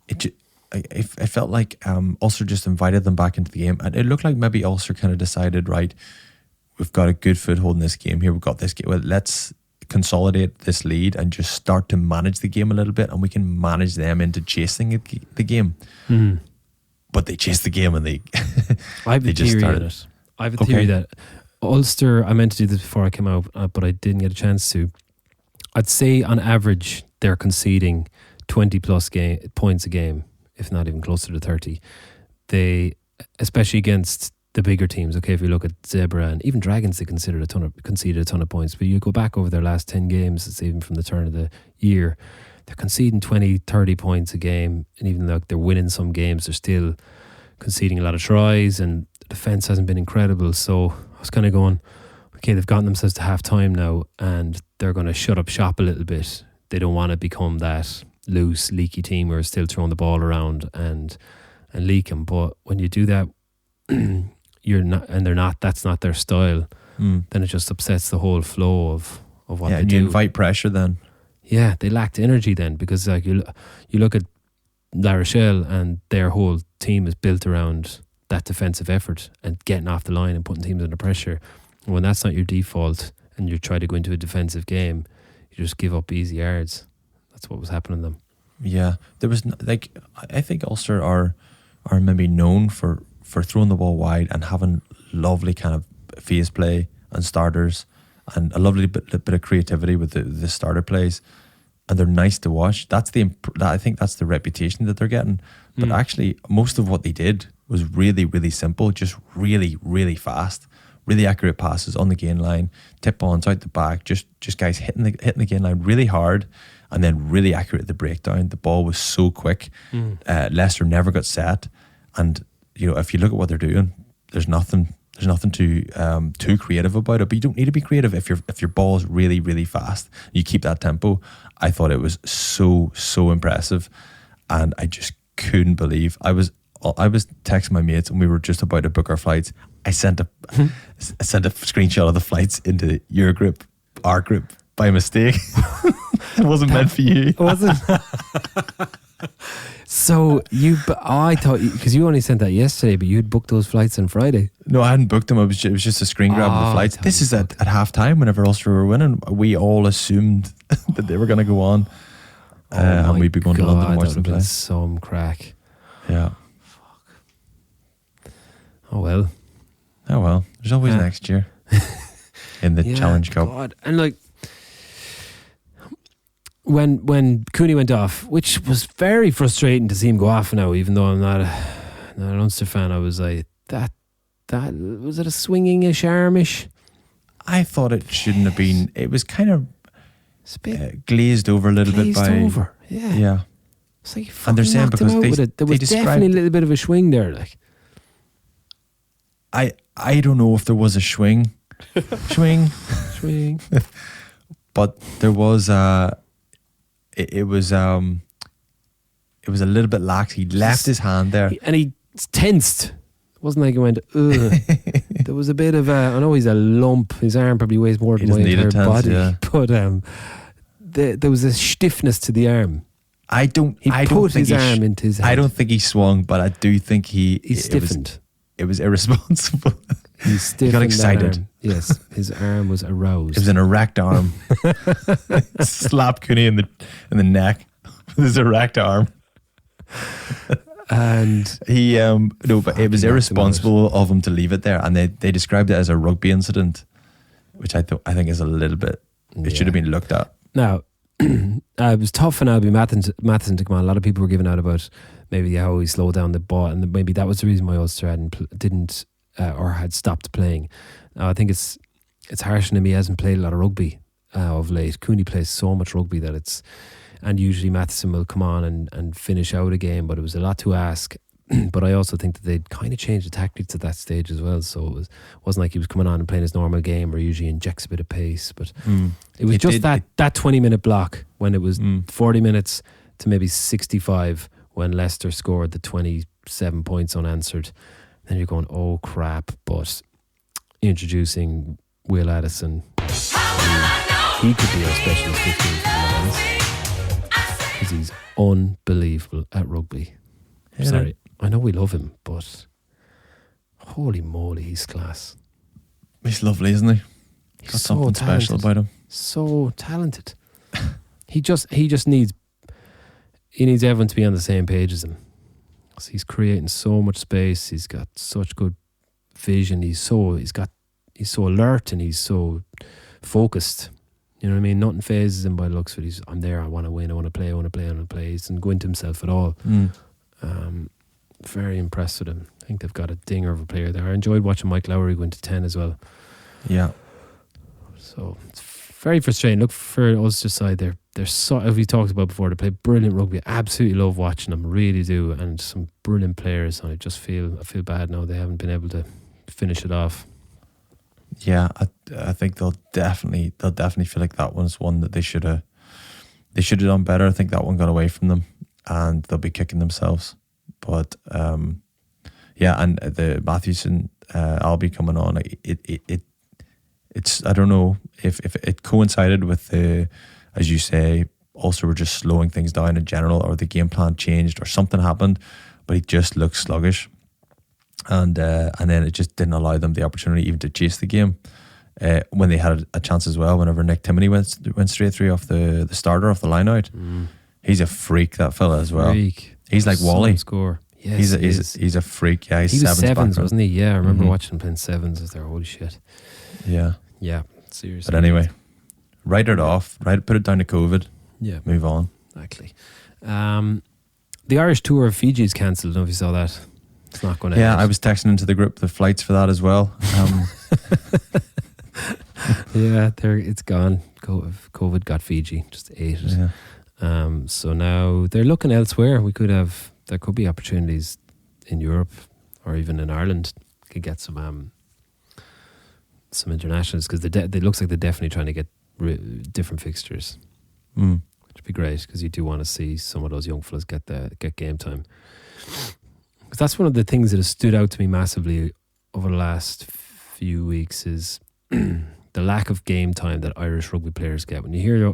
it felt like Ulster just invited them back into the game, and it looked like maybe Ulster kind of decided, right, we've got a good foothold in this game here. We've got this game. Well, let's consolidate this lead and just start to manage the game a little bit, and we can manage them into chasing the game. Mm. But they chased the game, and they I have a theory on it. I have a theory that Ulster, I meant to do this before I came out, but I didn't get a chance to. I'd say on average they're conceding 20 plus points a game, if not even closer to 30. They, especially against the bigger teams, okay, if you look at Zebra and even Dragons, they conceded a ton of points. But you go back over their last 10 games, it's even from the turn of the year, they're conceding 20, 30 points a game. And even though they're winning some games, they're still conceding a lot of tries, and the defence hasn't been incredible. So I was kind of going, okay, they've gotten themselves to half time now, and they're going to shut up shop a little bit. They don't want to become that loose, leaky team who are still throwing the ball around and leaking. But when you do that, you're not, and they're not. That's not their style. Then it just upsets the whole flow of what they do. You invite pressure then. Yeah, they lacked energy then, because like you look at La Rochelle and their whole team is built around that defensive effort and getting off the line and putting teams under pressure. And when that's not your default and you try to go into a defensive game, you just give up easy yards. That's what was happening to them. Yeah, there was I think Ulster are maybe known for throwing the ball wide and having lovely kind of phase play and starters and a lovely bit of creativity with the starter plays, and they're nice to watch. I think that's the reputation that they're getting. But actually, most of what they did was really, really simple, just really, really fast, really accurate passes on the gain line, tip ons out the back, just guys hitting the gain line really hard, and then really accurate at the breakdown. The ball was so quick. Leicester never got set, and if you look at what they're doing, there's nothing too creative about it. But you don't need to be creative if your ball is really, really fast. You keep that tempo. I thought it was so impressive, and I just couldn't believe. I was texting my mates, and we were just about to book our flights. I sent a screenshot of the flights into your group, our group, by mistake. It wasn't meant for you. It wasn't. So I thought, because you only sent that yesterday, but you had booked those flights on Friday. No, I hadn't booked them. It was just a screen grab of the flights. This is at half time. Whenever Ulster were winning, we all assumed that they were going to go on, and we'd be going to London and watch them play. Some crack. Yeah. Fuck. Oh well. There's always next year in the Challenge Cup. God. And when Cooney went off, which was very frustrating to see him go off now, even though I'm not an Ulster fan, I was like, that was it a swinging-ish armish? I thought it shouldn't have been. It was kind of It's a bit glazed over a little bit glazed by. over. Yeah. Yeah. It's like And they're saying because out they- with it. There they was described- definitely a little bit of a swing there. Like, I don't know if there was a swing, swing, but there was it was a little bit lax. He left his hand there. and he tensed. It wasn't like he went, ugh. There was a bit of I know he's a lump. His arm probably weighs more He than my doesn't need entire a tense, body. yeah. But there was a stiffness to the arm. I don't Put think his arm into his head. I don't think he swung, but I do think He it stiffened. It was irresponsible. He stiffened. got that excited. arm. Yes, his arm was aroused. It was an erect arm. Slap Cooney in the neck with his erect arm. And He no, but it was Fucking irresponsible of him to leave it there, and they described it as a rugby incident, which I think is a little bit. It should have been looked at. now, it was tough on Albie Matheson to come on. A lot of people were giving out about maybe how he slowed down the ball, and maybe that was the reason why Ulster didn't or had stopped playing. Now, I think it's harsh on him. He hasn't played a lot of rugby of late. Cooney plays so much rugby that it's, and usually Matheson will come on and finish out a game, but it was a lot to ask. But I also think that they'd kind of changed the tactics at that stage as well. So it wasn't like he was coming on and playing his normal game where he usually injects a bit of pace. But it was just that 20-minute block when it was 40 minutes to maybe 65 when Leicester scored the 27 points unanswered. Then you're going, oh crap. But introducing Will Addison, he could be our specialist 15 for the Lions because he's unbelievable at rugby. Yeah. Sorry, I know we love him, but holy moly, he's class. He's lovely, isn't he? He's Got so something talented. special about him. So talented. he just needs everyone to be on the same page as him. 'Cause he's creating so much space. He's got such good vision. He's so alert and he's so focused. You know what I mean? Nothing phases him by the looks of it. I'm there. I want to win. I want to play. I want to play. I want to play. He doesn't go into himself at all. Very impressed with him. I think they've got a dinger of a player there. I enjoyed watching Mike Lowry go into 10 as well. Yeah. So it's very frustrating. Look for Ulster side. They're so, as we talked about before, they play brilliant rugby. I absolutely love watching them, really do, and some brilliant players. And I feel bad now they haven't been able to finish it off. Yeah, I think they'll definitely feel like that one's one that they should have done better. I think that one got away from them, and they'll be kicking themselves. But yeah, and the Mathewson, I'll be coming on. It's I don't know if it coincided with the, as you say, Ulster were just slowing things down in general, or the game plan changed, or something happened, but he just looked sluggish, and then it just didn't allow them the opportunity even to chase the game when they had a chance as well. Whenever Nick Timoney went straight through off the starter off the line out, he's a freak, that fella as well. Freak. He's like Wally. Score. Yes, he's a freak. Yeah, he's he was sevens, background. wasn't he? Yeah, I remember watching him playing sevens. As there, holy shit. Yeah, Yeah, seriously. but anyway, write it off. Put it down to COVID. Yeah, Move on. exactly. The Irish tour of Fiji is cancelled. I don't know if you saw that. It's not going to. Yeah, I was texting into the group the flights for that as well. Yeah, it's gone. COVID got Fiji. Just ate it. Yeah. So now they're looking elsewhere. There could be opportunities in Europe or even in Ireland. Could get some internationals because they looks like they're definitely trying to get different fixtures, which would be great because you do want to see some of those young fellas get game time. Because that's one of the things that has stood out to me massively over the last few weeks is the lack of game time that Irish rugby players get. When you hear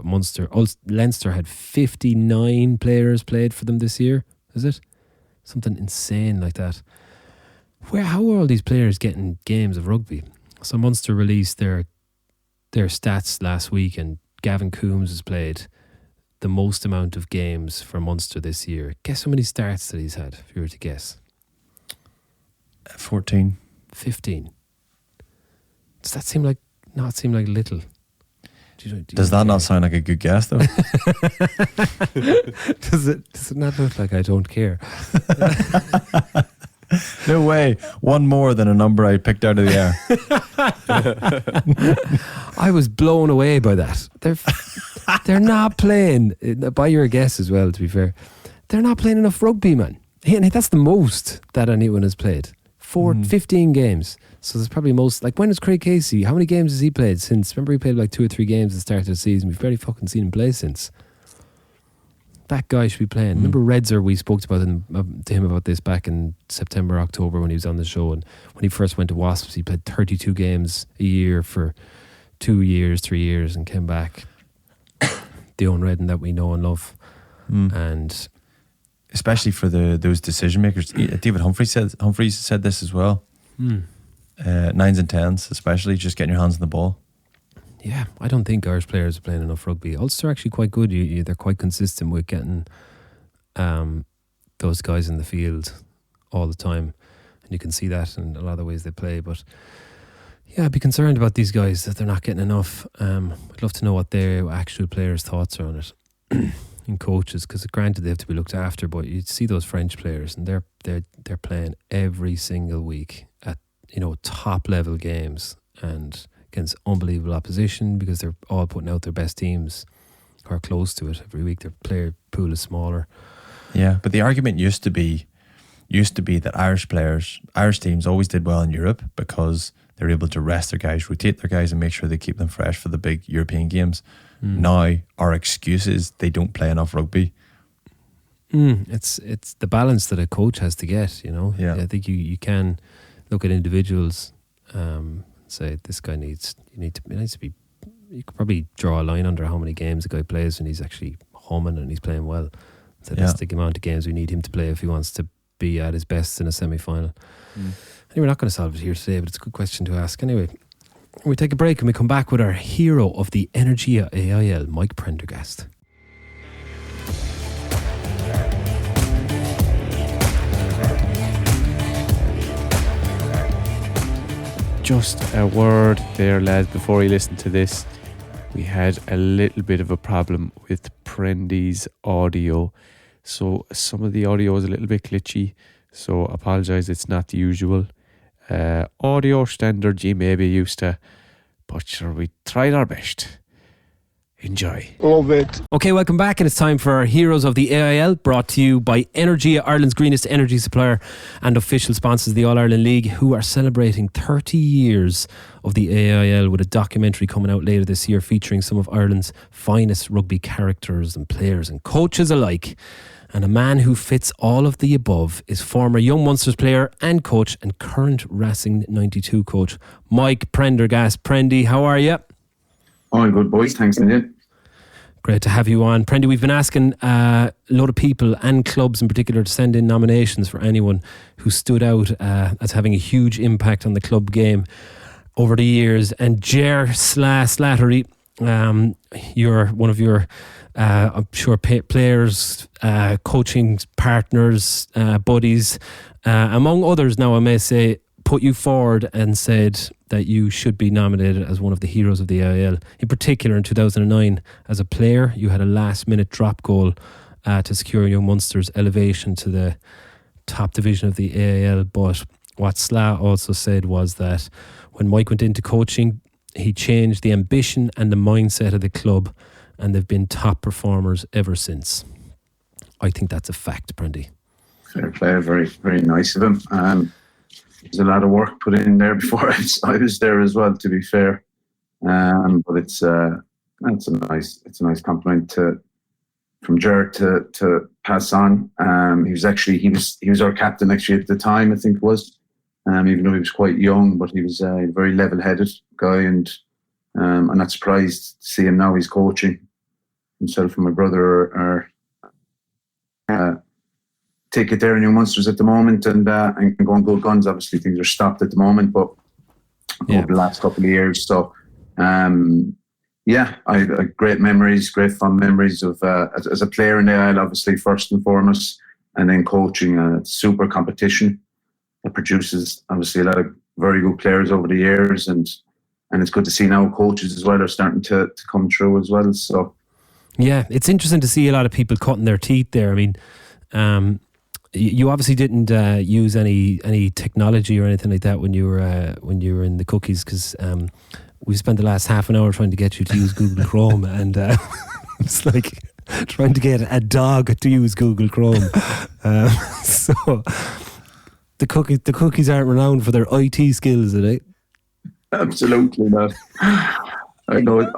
Leinster had 59 players played for them this year, is it? Something insane like that. How are all these players getting games of rugby? So Munster released their stats last week, and Gavin Coombs has played the most amount of games for Munster this year. Guess how many starts that he's had, if you were to guess? 14. 15. Does that seem like little? Does that not sound like a good guess, though? Does it not look like I don't care? No way. One more than a number I picked out of the air. I was blown away by that. They're not playing, by your guess as well, to be fair. They're not playing enough rugby, man. And that's the most that anyone has played. 15 games. So there's probably most, like, when is Craig Casey? How many games has he played since? Remember, he played like 2 or 3 games at the start of the season. We've barely fucking seen him play since. That guy should be playing. Remember Redzer, we spoke to him about this back in September, October when he was on the show. And when he first went to Wasps, he played 32 games a year for 2 years, 3 years, and came back. The Owen Redden that we know and love. And especially for those decision makers. David Humphreys said this as well. 9s and 10s, especially, just getting your hands on the ball. Yeah, I don't think Irish players are playing enough rugby. Ulster are actually quite good. They're quite consistent with getting those guys in the field all the time, and you can see that in a lot of the ways they play. But yeah, I'd be concerned about these guys that they're not getting enough. I'd love to know what their actual players' thoughts are on it, and coaches, because granted they have to be looked after, but you see those French players and they're playing every single week at top level games and against unbelievable opposition because they're all putting out their best teams or close to it every week. Their player pool is smaller. Yeah, but the argument used to be that Irish teams always did well in Europe because they're able to rest their guys, rotate their guys, and make sure they keep them fresh for the big European games. Now our excuse is they don't play enough rugby. It's the balance that a coach has to get. Yeah. I think you can look at individuals. Say this guy needs to be. You could probably draw a line under how many games a guy plays when he's actually humming and he's playing well. So that's the amount of games we need him to play if he wants to be at his best in a semi-final. Anyway, we're not going to solve it here today, but it's a good question to ask. Anyway, we take a break and we come back with our hero of the Energia AIL, Mike Prendergast. Just a word there, lads, before you listen to this. We had a little bit of a problem with Prendy's audio. So some of the audio is a little bit glitchy. So apologise, it's not the usual audio standard you may be used to. But sure, we tried our best. Enjoy. Love it. Okay, welcome back, and it's time for our Heroes of the AIL, brought to you by Energia, Ireland's greenest energy supplier and official sponsors of the All-Ireland League, who are celebrating 30 years of the AIL with a documentary coming out later this year featuring some of Ireland's finest rugby characters and players and coaches alike. And a man who fits all of the above is former Young Munsters player and coach and current Racing 92 coach, Mike Prendergast. Prendy, how are you? All good, boys. Thanks, Indian. Great to have you on. Prendy, we've been asking a lot of people and clubs in particular to send in nominations for anyone who stood out as having a huge impact on the club game over the years. And Ger Slattery, you're one of your, I'm sure, players, coaching partners, buddies, among others now, I may say, put you forward and said that you should be nominated as one of the heroes of the AIL. In particular, in 2009, as a player, you had a last-minute drop goal to secure Young Munster's elevation to the top division of the AIL. But what Sla also said was that when Mike went into coaching, he changed the ambition and the mindset of the club, and they've been top performers ever since. I think that's a fact, Prendy. Fair play. Very, very nice of him. There's a lot of work put in there before I was there as well, to be fair. But it's a nice compliment from Ger to pass on. He was our captain actually at the time, I think it was. Even though he was quite young, but he was a very level-headed guy, and I'm not surprised to see him now. He's coaching. Himself and my brother are take it there in Young Munsters at the moment, and going good guns. Obviously, things are stopped at the moment, but over the last couple of years. So, I have great memories, great fun memories of as a player in the AIL, obviously first and foremost, and then coaching a super competition that produces obviously a lot of very good players over the years, and and it's good to see now coaches as well are starting to come through as well. So yeah, it's interesting to see a lot of people cutting their teeth there. I mean, you obviously didn't use any technology or anything like that when you were in the cookies, because we spent the last half an hour trying to get you to use Google Chrome, and it's like trying to get a dog to use Google Chrome. So the cookies aren't renowned for their IT skills, are they? absolutely not. I know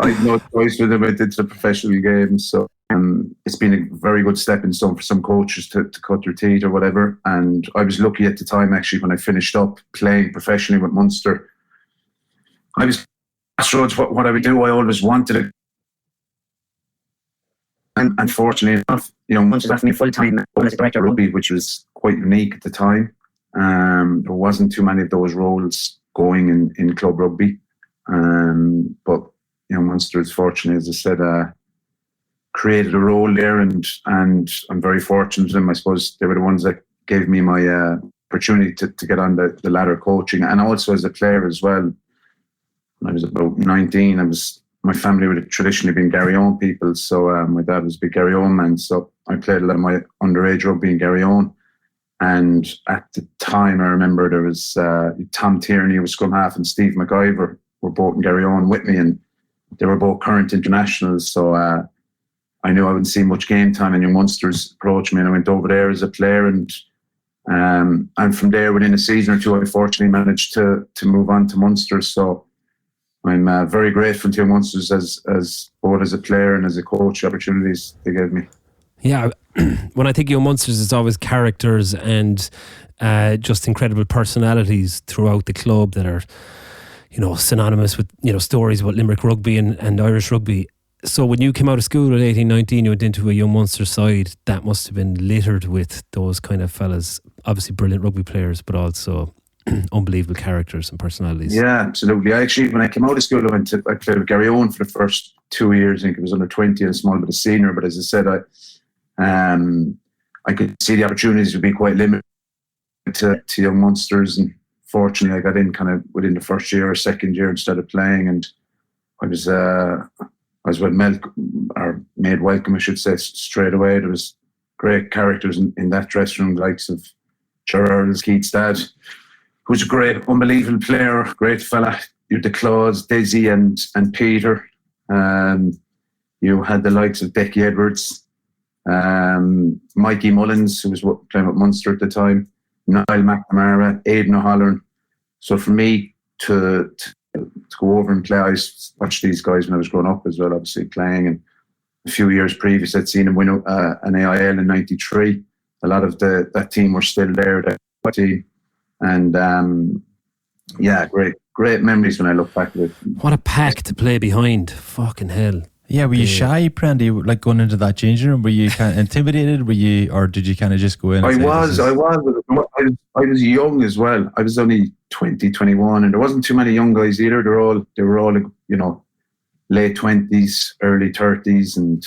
choice with them. It's a professional game, so it's been a very good stepping stone for some coaches to cut their teeth or whatever. And I was lucky at the time, actually, when I finished up playing professionally with Munster. I was crossroads what I would do. I always wanted it, and unfortunately enough, Munster left me full time as a director of rugby, which was quite unique at the time. There wasn't too many of those roles going in club rugby, but Munster is fortunate, as I said, created a role there, and I'm very fortunate to them. I suppose they were the ones that gave me my opportunity to get on the ladder of coaching, and also as a player as well. When I was about 19, my family would have traditionally been Garryowen people, so my dad was a big Garryowen man, so I played a lot of my underage rugby in Garryowen. And at the time, I remember there was Tom Tierney, who was scrum half, and Steve McIver were both in Garryowen with me, and they were both current internationals, so I knew I wouldn't see much game time, and Young Munsters approached me, and I went over there as a player, and from there, within a season or two, I fortunately managed to move on to Munster. So I'm very grateful to Young Munsters as both as a player and as a coach, opportunities they gave me. Yeah, when I think Young Munsters, it's always characters and just incredible personalities throughout the club that are, synonymous with, stories about Limerick rugby and Irish rugby. So when you came out of school at 18, 19, you went into a Young Munster side, that must have been littered with those kind of fellas, obviously brilliant rugby players, but also unbelievable characters and personalities. Yeah, absolutely. When I came out of school, I played with Garryowen for the first 2 years. I think it was under 20 and a small bit of senior, but as I said, I could see the opportunities would be quite limited to Young Munsters, and fortunately I got in kind of within the first year or second year and started playing, and I was made welcome, I should say, straight away. There was great characters in that dressing room, the likes of Gerard Keith's dad, who's a great, unbelievable player, great fella. You had the Claus, Desi and Peter. You had the likes of Becky Edwards, Mikey Mullins, who was playing with Munster at the time, Niall McNamara, Aidan O'Halloran. So for me to go over and play, I watched these guys when I was growing up as well, obviously playing. And a few years previous, I'd seen them win an AIL in '93. A lot of that team were still there, that team. And great memories when I look back at it. What a pack to play behind. Fucking hell. Yeah, were you shy, Prendy, like going into that changing room? Were you kind of intimidated? Or did you kind of just go in? I was young as well. I was only 20, 21, and there wasn't too many young guys either. They were all late 20s, early 30s, and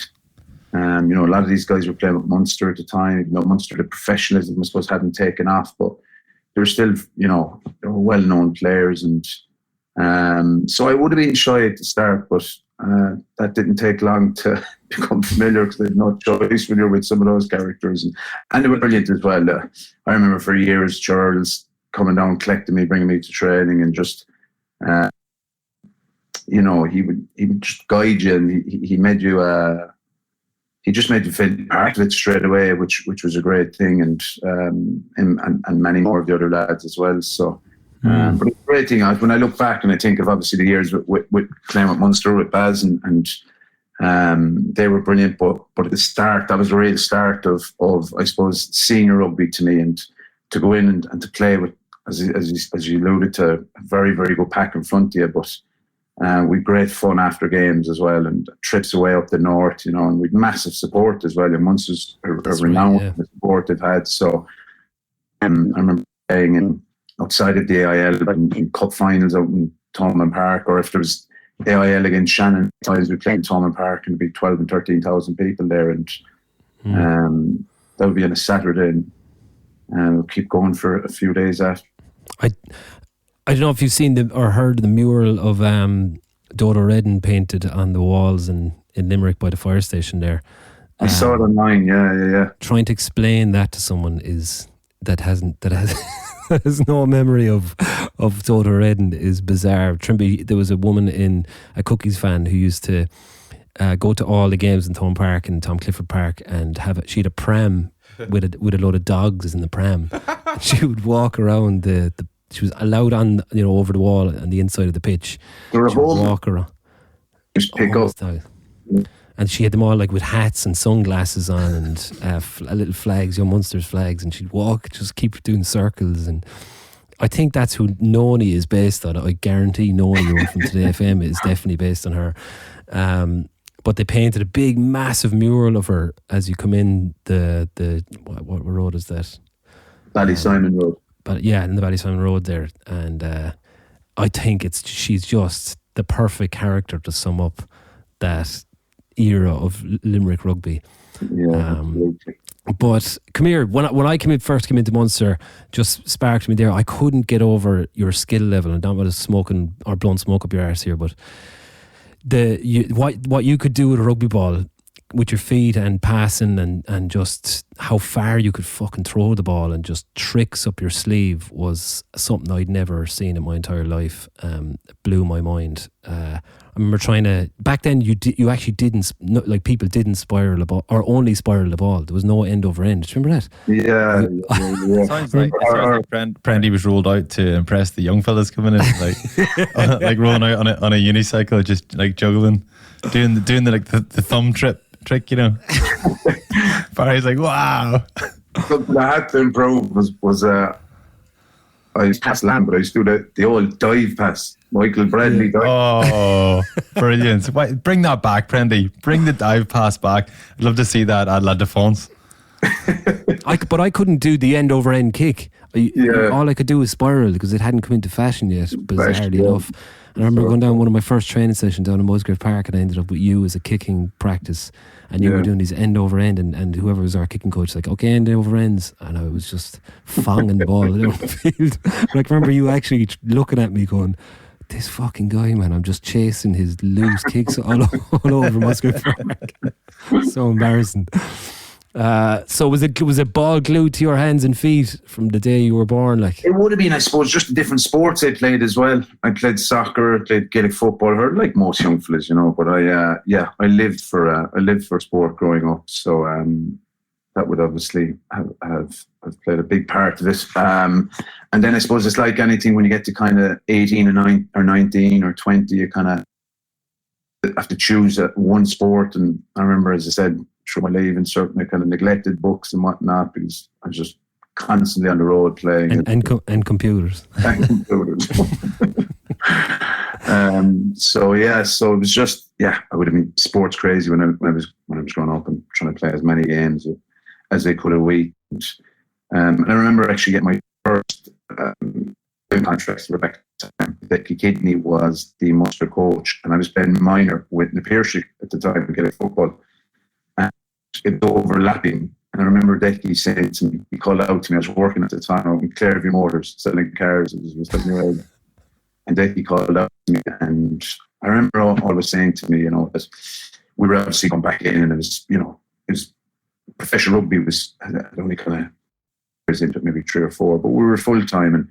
a lot of these guys were playing with Munster at the time. Munster, the professionalism, I suppose, hadn't taken off, but they were still, they were well-known players, and so I would have been shy at the start, but that didn't take long to become familiar, because they had no choice when you're with some of those characters, and they were brilliant as well. I remember for years Charles coming down, collecting me, bringing me to training, and just he would just guide you, and he made you he just made you feel part of it straight away, which was a great thing, and many more of the other lads as well. So. But it's a great thing. When I look back and I think of obviously the years with playing with Munster, with Baz, and they were brilliant. But at the start, that was the real start of I suppose senior rugby to me, and to go in and to play with, as you alluded to, a very, very good pack in front of you. But we'd great fun after games as well, and trips away up the north, and we'd massive support as well. And Munster's are renowned for the support they've had. So I remember playing outside of the AIL in cup finals out in Thomond Park, or if there was AIL against Shannon, sometimes we played in Thomond Park and there'd be 12 and 13,000 people there, and that would be on a Saturday, and we'll keep going for a few days after. I don't know if you've seen or heard the mural of Dodo Redden painted on the walls in Limerick by the fire station there. I saw it online. Yeah. Trying to explain that to someone that has has no memory of Dodo Redden is bizarre. Trimby, there was a woman a Cookies fan who used to go to all the games in Thome Park and Tom Clifford Park and she had a pram with a load of dogs in the pram. She would walk around she was allowed on, over the wall on the inside of the pitch. There were she would holes. walk around. Just pick up. And she had them all like with hats and sunglasses on and little flags, Young Munster's flags, and she'd walk, just keep doing circles. And I think that's who Noni is based on. I guarantee Noni from Today FM is definitely based on her. But they painted a big, massive mural of her as you come in what road is that? Ballysimon Road. But yeah, in the Ballysimon Road there. And I think she's just the perfect character to sum up that era of Limerick rugby. Yeah, absolutely. But come here, when I first came into Munster, just sparked me there. I couldn't get over your skill level, and not about smoking or blowing smoke up your arse here, but what you could do with a rugby ball with your feet and passing and just how far you could fucking throw the ball and just tricks up your sleeve was something I'd never seen in my entire life. It blew my mind. I remember trying to, back then you actually didn't, like people didn't spiral the ball or only spiral the ball. There was no end over end. Do you remember that? Yeah. Sounds like Prendy was rolled out to impress the young fellas coming in, like rolling out on a unicycle, just like juggling, doing the thumb trick, Barry's like, wow. Something I had to improve was I was past land, but I used to do the old dive pass. Michael Bradley dive. Oh, brilliant. Bring that back, Prendy. Bring the dive pass back. I'd love to see that at La Défense. But I couldn't do the end over end kick. All I could do was spiral because it hadn't come into fashion yet, bizarrely enough. And I remember going down one of my first training sessions down in Musgrave Park, and I ended up with you as a kicking practice, and you were doing these end over end, and whoever was our kicking coach was like, okay, end over ends, and I was just fonging the ball down the field. But I remember you actually looking at me going, this fucking guy, man, I'm just chasing his loose kicks all over Musgrave Park. So embarrassing. So was it ball glued to your hands and feet from the day you were born? Like, it would have been, I suppose, just the different sports I played as well. I played soccer, I played Gaelic football, like most young fellas, But I lived for sport growing up. So that would obviously have played a big part of it. And then I suppose it's like anything when you get to kind of 18 or 19 or 20, you kind of have to choose one sport. And I remember, as I said, through my life and certainly kind of neglected books and whatnot because I was just constantly on the road playing and computers. And computers. So it was just I would have been sports crazy when I was growing up and trying to play as many games as they could a week. And I remember actually getting my first contract. Rebecca Becky Kidney was the Munster coach, and I was playing minor with Napiershik at the time to get a football. It was overlapping, and I remember Decky saying to me, he called out to me, I was working at the time out in Clareview Motors selling cars, it was like new age. And Decky called out to me, and I remember all was saying to me, that we were obviously going back in, and it was professional rugby was only kind of years into maybe 3 or 4, but we were full time, and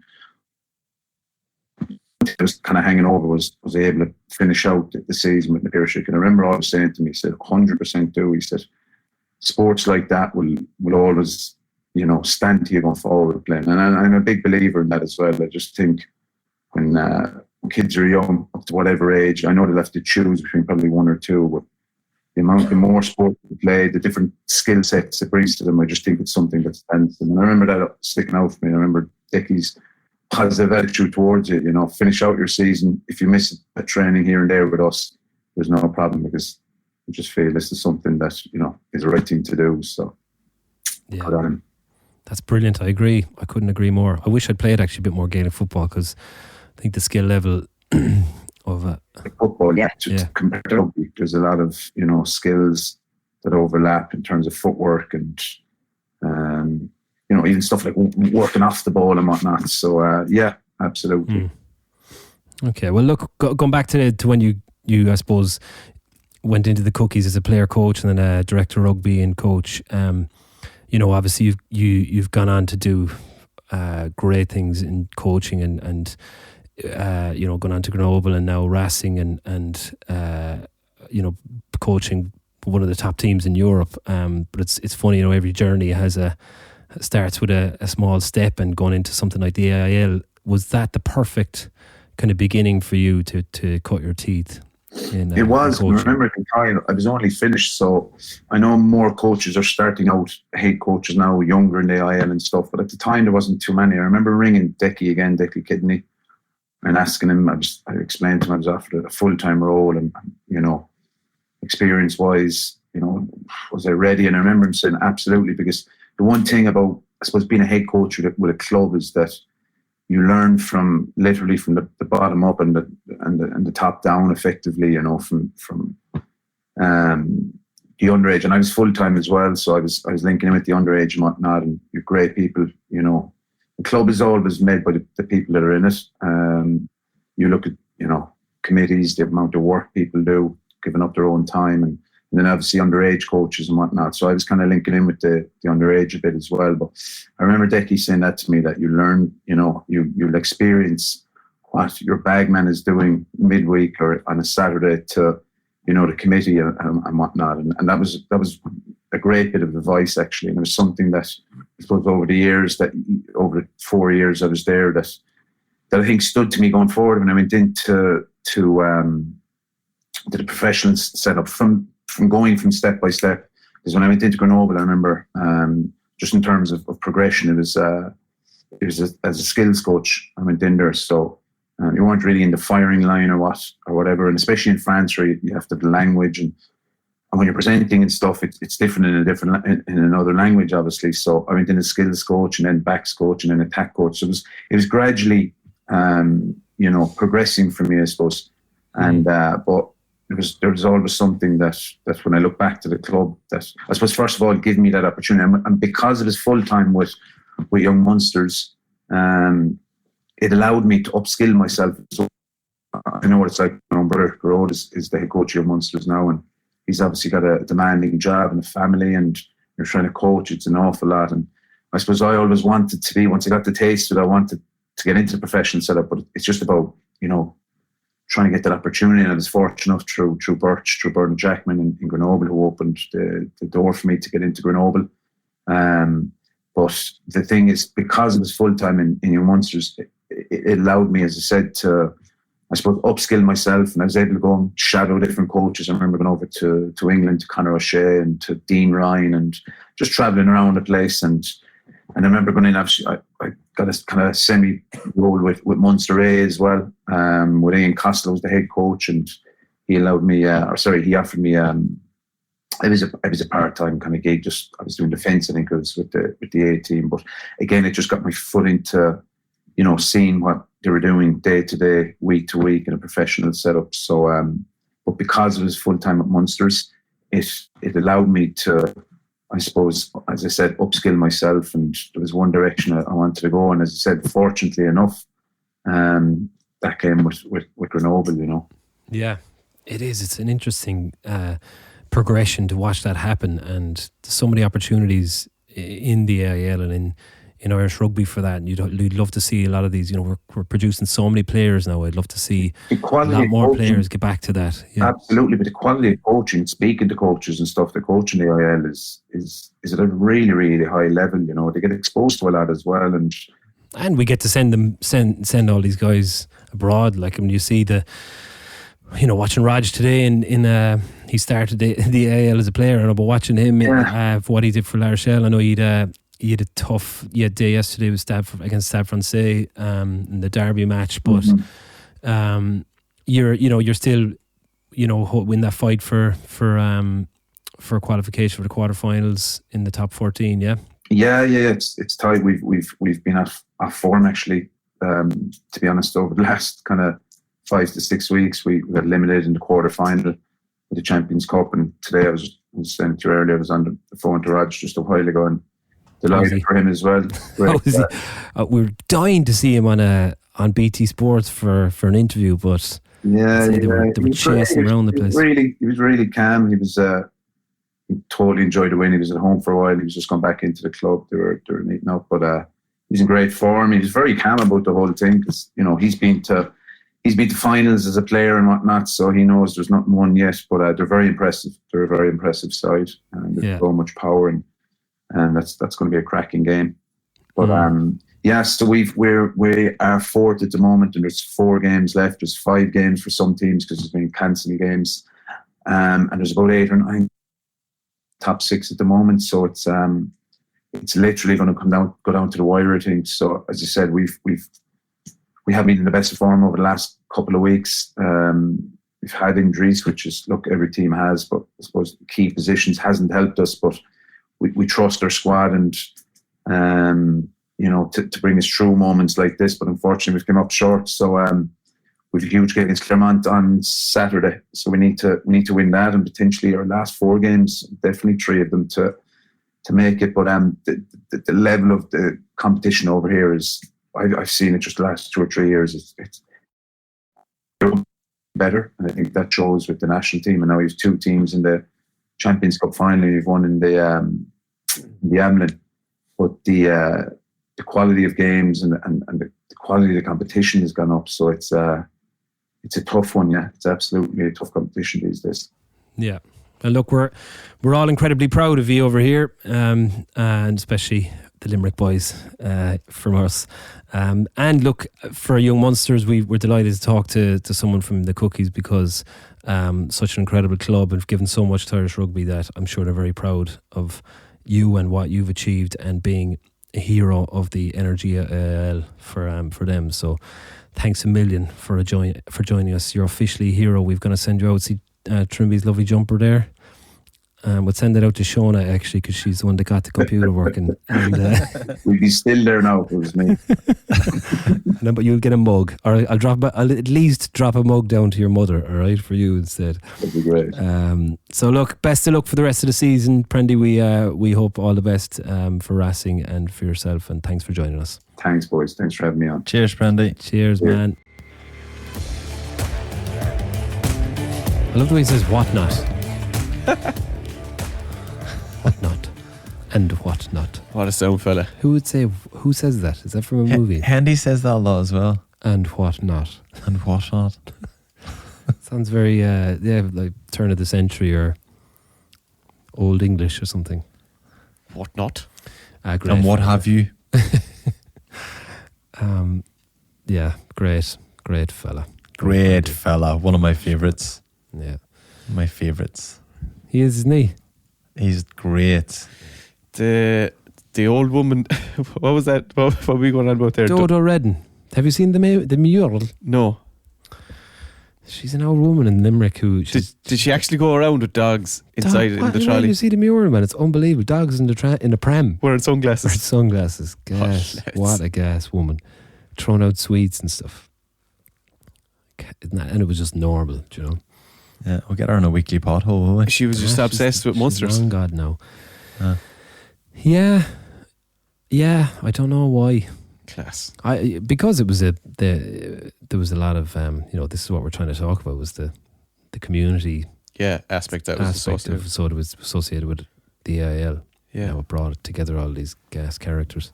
just kind of hanging over was able to finish out the season with Napiershik. And I remember all was saying to me, he said 100% do. He said sports like that will always, stand to you going forward playing. And I'm a big believer in that as well. I just think when kids are young, up to whatever age, I know they'll have to choose between probably 1 or 2, but the more sport they play, the different skill sets it brings to them, I just think it's something that stands to them. And I remember that sticking out for me. I remember Dickie's positive attitude towards it, finish out your season. If you miss a training here and there with us, there's no problem because I just feel this is something that, is the right thing to do. So, that's brilliant. I agree. I couldn't agree more. I wish I'd played actually a bit more Gaelic football because I think the skill level of football, compared to rugby, there's a lot of, skills that overlap in terms of footwork and, even stuff like working off the ball and whatnot. So, absolutely. Okay, well, look, going back to when you I suppose went into the cookies as a player coach and then a director of rugby and coach. Obviously you've gone on to do great things in coaching and gone on to Grenoble and now Racing and coaching one of the top teams in Europe. But it's funny, every journey starts with a small step, and going into something like the AIL, was that the perfect kind of beginning for you to cut your teeth? It was. I remember at the time, I was only finished, so I know more coaches are starting out, head coaches now, younger in the AIL and stuff, but at the time there wasn't too many. I remember ringing Decky Kidney, and asking him, I explained to him I was after a full-time role, and, experience-wise, was I ready? And I remember him saying, absolutely, because the one thing about, I suppose, being a head coach with a club is that you learn literally from the bottom up and the top down, effectively, from the underage. And I was full time as well, so I was linking in with the underage and whatnot. And you're great people, The club is always made by the people that are in it. You look at committees, the amount of work people do, giving up their own time, and then obviously underage coaches and whatnot. So I was kind of linking in with the underage a bit as well. But I remember Decky saying that to me, that you learn, you'll experience what your bagman is doing midweek or on a Saturday to, the committee and whatnot. And that was a great bit of advice, actually. And it was something that, I suppose, over the 4 years I was there, that I think stood to me going forward when I went into the professional setup, from going from step by step. Because when I went into Grenoble, I remember, just in terms of progression, it was as a skills coach. I went in there, so you weren't really in the firing line or whatever. And especially in France, where you have to have the language, and when you're presenting and stuff, it's different in another language, obviously. So I went in as skills coach, and then backs coach, and then attack coach. So it was gradually, progressing for me, I suppose. And but there was always something that when I look back to the club, that I suppose first of all gave me that opportunity, and because it was full time with young Munsters, it allowed me to upskill myself. So I know what it's like. My own brother Garrod is the head coach of Munsters now, and he's obviously got a demanding job and a family, and you're trying to coach. It's an awful lot, and I suppose I always wanted to be. Once I got the taste of it, I wanted to get into the professional setup, but it's just about trying to get that opportunity. And I was fortunate enough through Bernard Jackman in Grenoble, who opened the door for me to get into Grenoble. But the thing is, because it was full time in Young Munsters, it allowed me, as I said, to, I suppose, upskill myself, and I was able to go and shadow different coaches. I remember going over to England, to Conor O'Shea and to Dean Ryan, and just travelling around the place. And I remember going in, actually, I got a kind of semi-role with Munster A as well, with Ian Costello was the head coach, and he allowed me, he offered me, it was a part-time kind of gig. Just I was doing defence, I think it was with the A team, but again, it just got my foot into, seeing what they were doing day to day, week to week in a professional setup. So, but because it was full-time at Munsters, it allowed me to, I suppose, as I said, upskill myself, and there was one direction I wanted to go. And as I said, fortunately enough, that came with Grenoble, Yeah, it is. It's an interesting progression to watch that happen, and so many opportunities in the AIL and in Irish rugby for that. And you'd love to see a lot of these. We're producing so many players now. I'd love to see a lot more players get back to that. Yeah. Absolutely, but the quality of coaching, speaking to coaches and stuff, the coaching the AIL is at a really, really high level. They get exposed to a lot as well, and we get to send all these guys abroad. Like when you see watching Raj today in he started the AIL as a player, but watching him for what he did for La Rochelle, I know he had a tough day yesterday with against Stade Francais in the derby match, but you're still win that fight for qualification for the quarterfinals in the top 14. Yeah, it's tight. We've been at form, actually, to be honest, over the last kind of 5 to 6 weeks. We got eliminated in the quarterfinal of the Champions Cup, and today I was saying to you earlier, I was on the phone to Raj just a while ago, and delighted for him as well. We're dying to see him on on BT Sports for an interview, but Yeah, they were He was chasing around the place. He was really calm. He totally enjoyed the win. He was at home for a while. He was just gone back into the club. They were meeting up, but he's in great form. He was very calm about the whole thing because he's been to finals as a player and whatnot, so he knows there's nothing won yet. But they're very impressive. They're a very impressive side, and there's so much power, and that's going to be a cracking game. But so we are fourth at the moment, and there's 4 games left. There's 5 games for some teams because there's been cancelled games, and there's about 8 or 9 top 6 at the moment. So it's literally going to go down to the wire, I think. So as I said, we haven't been in the best of form over the last couple of weeks. We've had injuries, which is every team has, but I suppose the key positions hasn't helped us. But we trust our squad and. To bring us through moments like this, but unfortunately we've come up short. So we've a huge game against Clermont on Saturday, so we need to win that, and potentially our last 4 games, definitely 3 of them to make it. But the level of the competition over here is, I've seen it just the last 2 or 3 years. It's better, and I think that shows with the national team. And now we have 2 teams in the Champions Cup final. We've one in the Amlin, but the quality of games and the quality of the competition has gone up. So it's a tough one. Yeah, it's absolutely a tough competition these days. Yeah, and look, we're all incredibly proud of you over here, and especially the Limerick boys from us. And look, for young Munsters, we're delighted to talk to someone from the Cookies because such an incredible club and have given so much to Irish rugby that I'm sure they're very proud of you and what you've achieved and being a hero of the Energia AIL for them. So thanks a million for joining us. You're officially a hero. We're going to send you out. See Trimby's lovely jumper there. We'll send it out to Shona actually, because she's the one that got the computer working. And, we'd be still there now if it was me. No, but you'll get a mug, or I'll at least drop a mug down to your mother, all right, for you instead. That'd be great. So look, best of luck for the rest of the season, Prendy. We hope all the best for Racing and for yourself, and thanks for joining us. Thanks, boys. Thanks for having me on. Cheers, Prendy. Cheers, man. I love the way he says "what not." What not? And what not? What a sound fella. Who says that? Is that from a movie? Handy says that a lot as well. And what not? And what not? Sounds very like turn of the century or Old English or something. What not? Great and what fella. have you? Yeah, great fella. Great fella. One of my favourites. Yeah. My favourites. He is, isn't he? He's great. The old woman, what was that? What were we going on about there? Dodo Redden. Have you seen the mural? No. She's an old woman in Limerick who... Did she actually go around with dogs inside in the trolley? You see the mural, man. It's unbelievable. Dogs in a pram. Wearing sunglasses. Wearing sunglasses. Gas. What a gas woman. Throwing out sweets and stuff. And it was just normal, do you know? Yeah, we'll get her on a weekly pothole, will we? She was just obsessed with monsters. Oh God, no. Yeah, I don't know why. Class. Because it was there was a lot of this is what we're trying to talk about, was the community aspect that was associated. So it was associated with the AIL. Yeah, it brought together all these gas characters.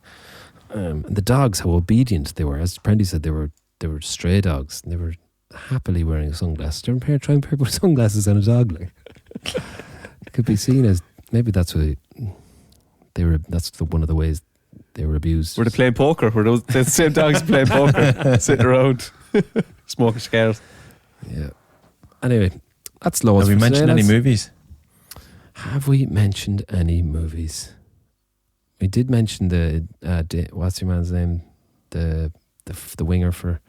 And the dogs, how obedient they were. As Prendy said, they were stray dogs. And they were happily wearing sunglasses. Try and pair with sunglasses on a dog, like. It could be seen as maybe that's what one of the ways they were abused. Were they playing poker? Were those the same dogs playing poker, sitting around, smoking cigars? Yeah. Anyway, that's loads. Have we mentioned any movies? Have we mentioned any movies? We did mention the what's your man's name? The winger for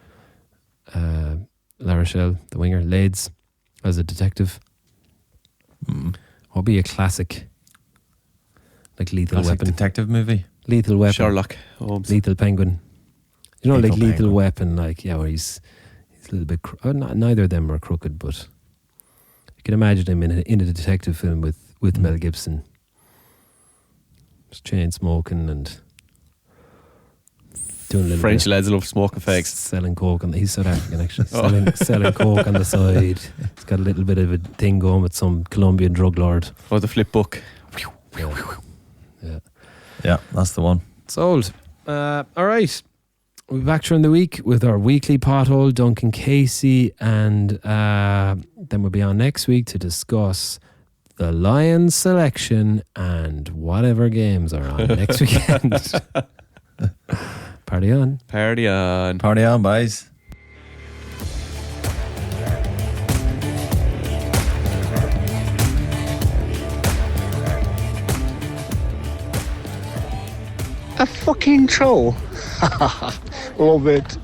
La Rochelle, the winger Lades, as a detective. What would be a classic, like Lethal Weapon detective movie? Lethal Weapon, Sherlock Holmes, Lethal Penguin. You know, like Lethal Weapon, like where he's a little bit. Neither of them are crooked, but you can imagine him in a detective film with Mel Gibson, just chain smoking and doing a little French bit. lads love smoking fags. Selling coke, he's South African actually. Selling coke on the side. He's got a little bit of a thing going with some Colombian drug lord. Or the flip book. Yeah, that's the one. Sold. All right. We'll be back during the week with our weekly pothole, Duncan Casey, and then we'll be on next week to discuss the Lions selection and whatever games are on next weekend. Party on. Party on. Party on, boys. A fucking troll. Love it.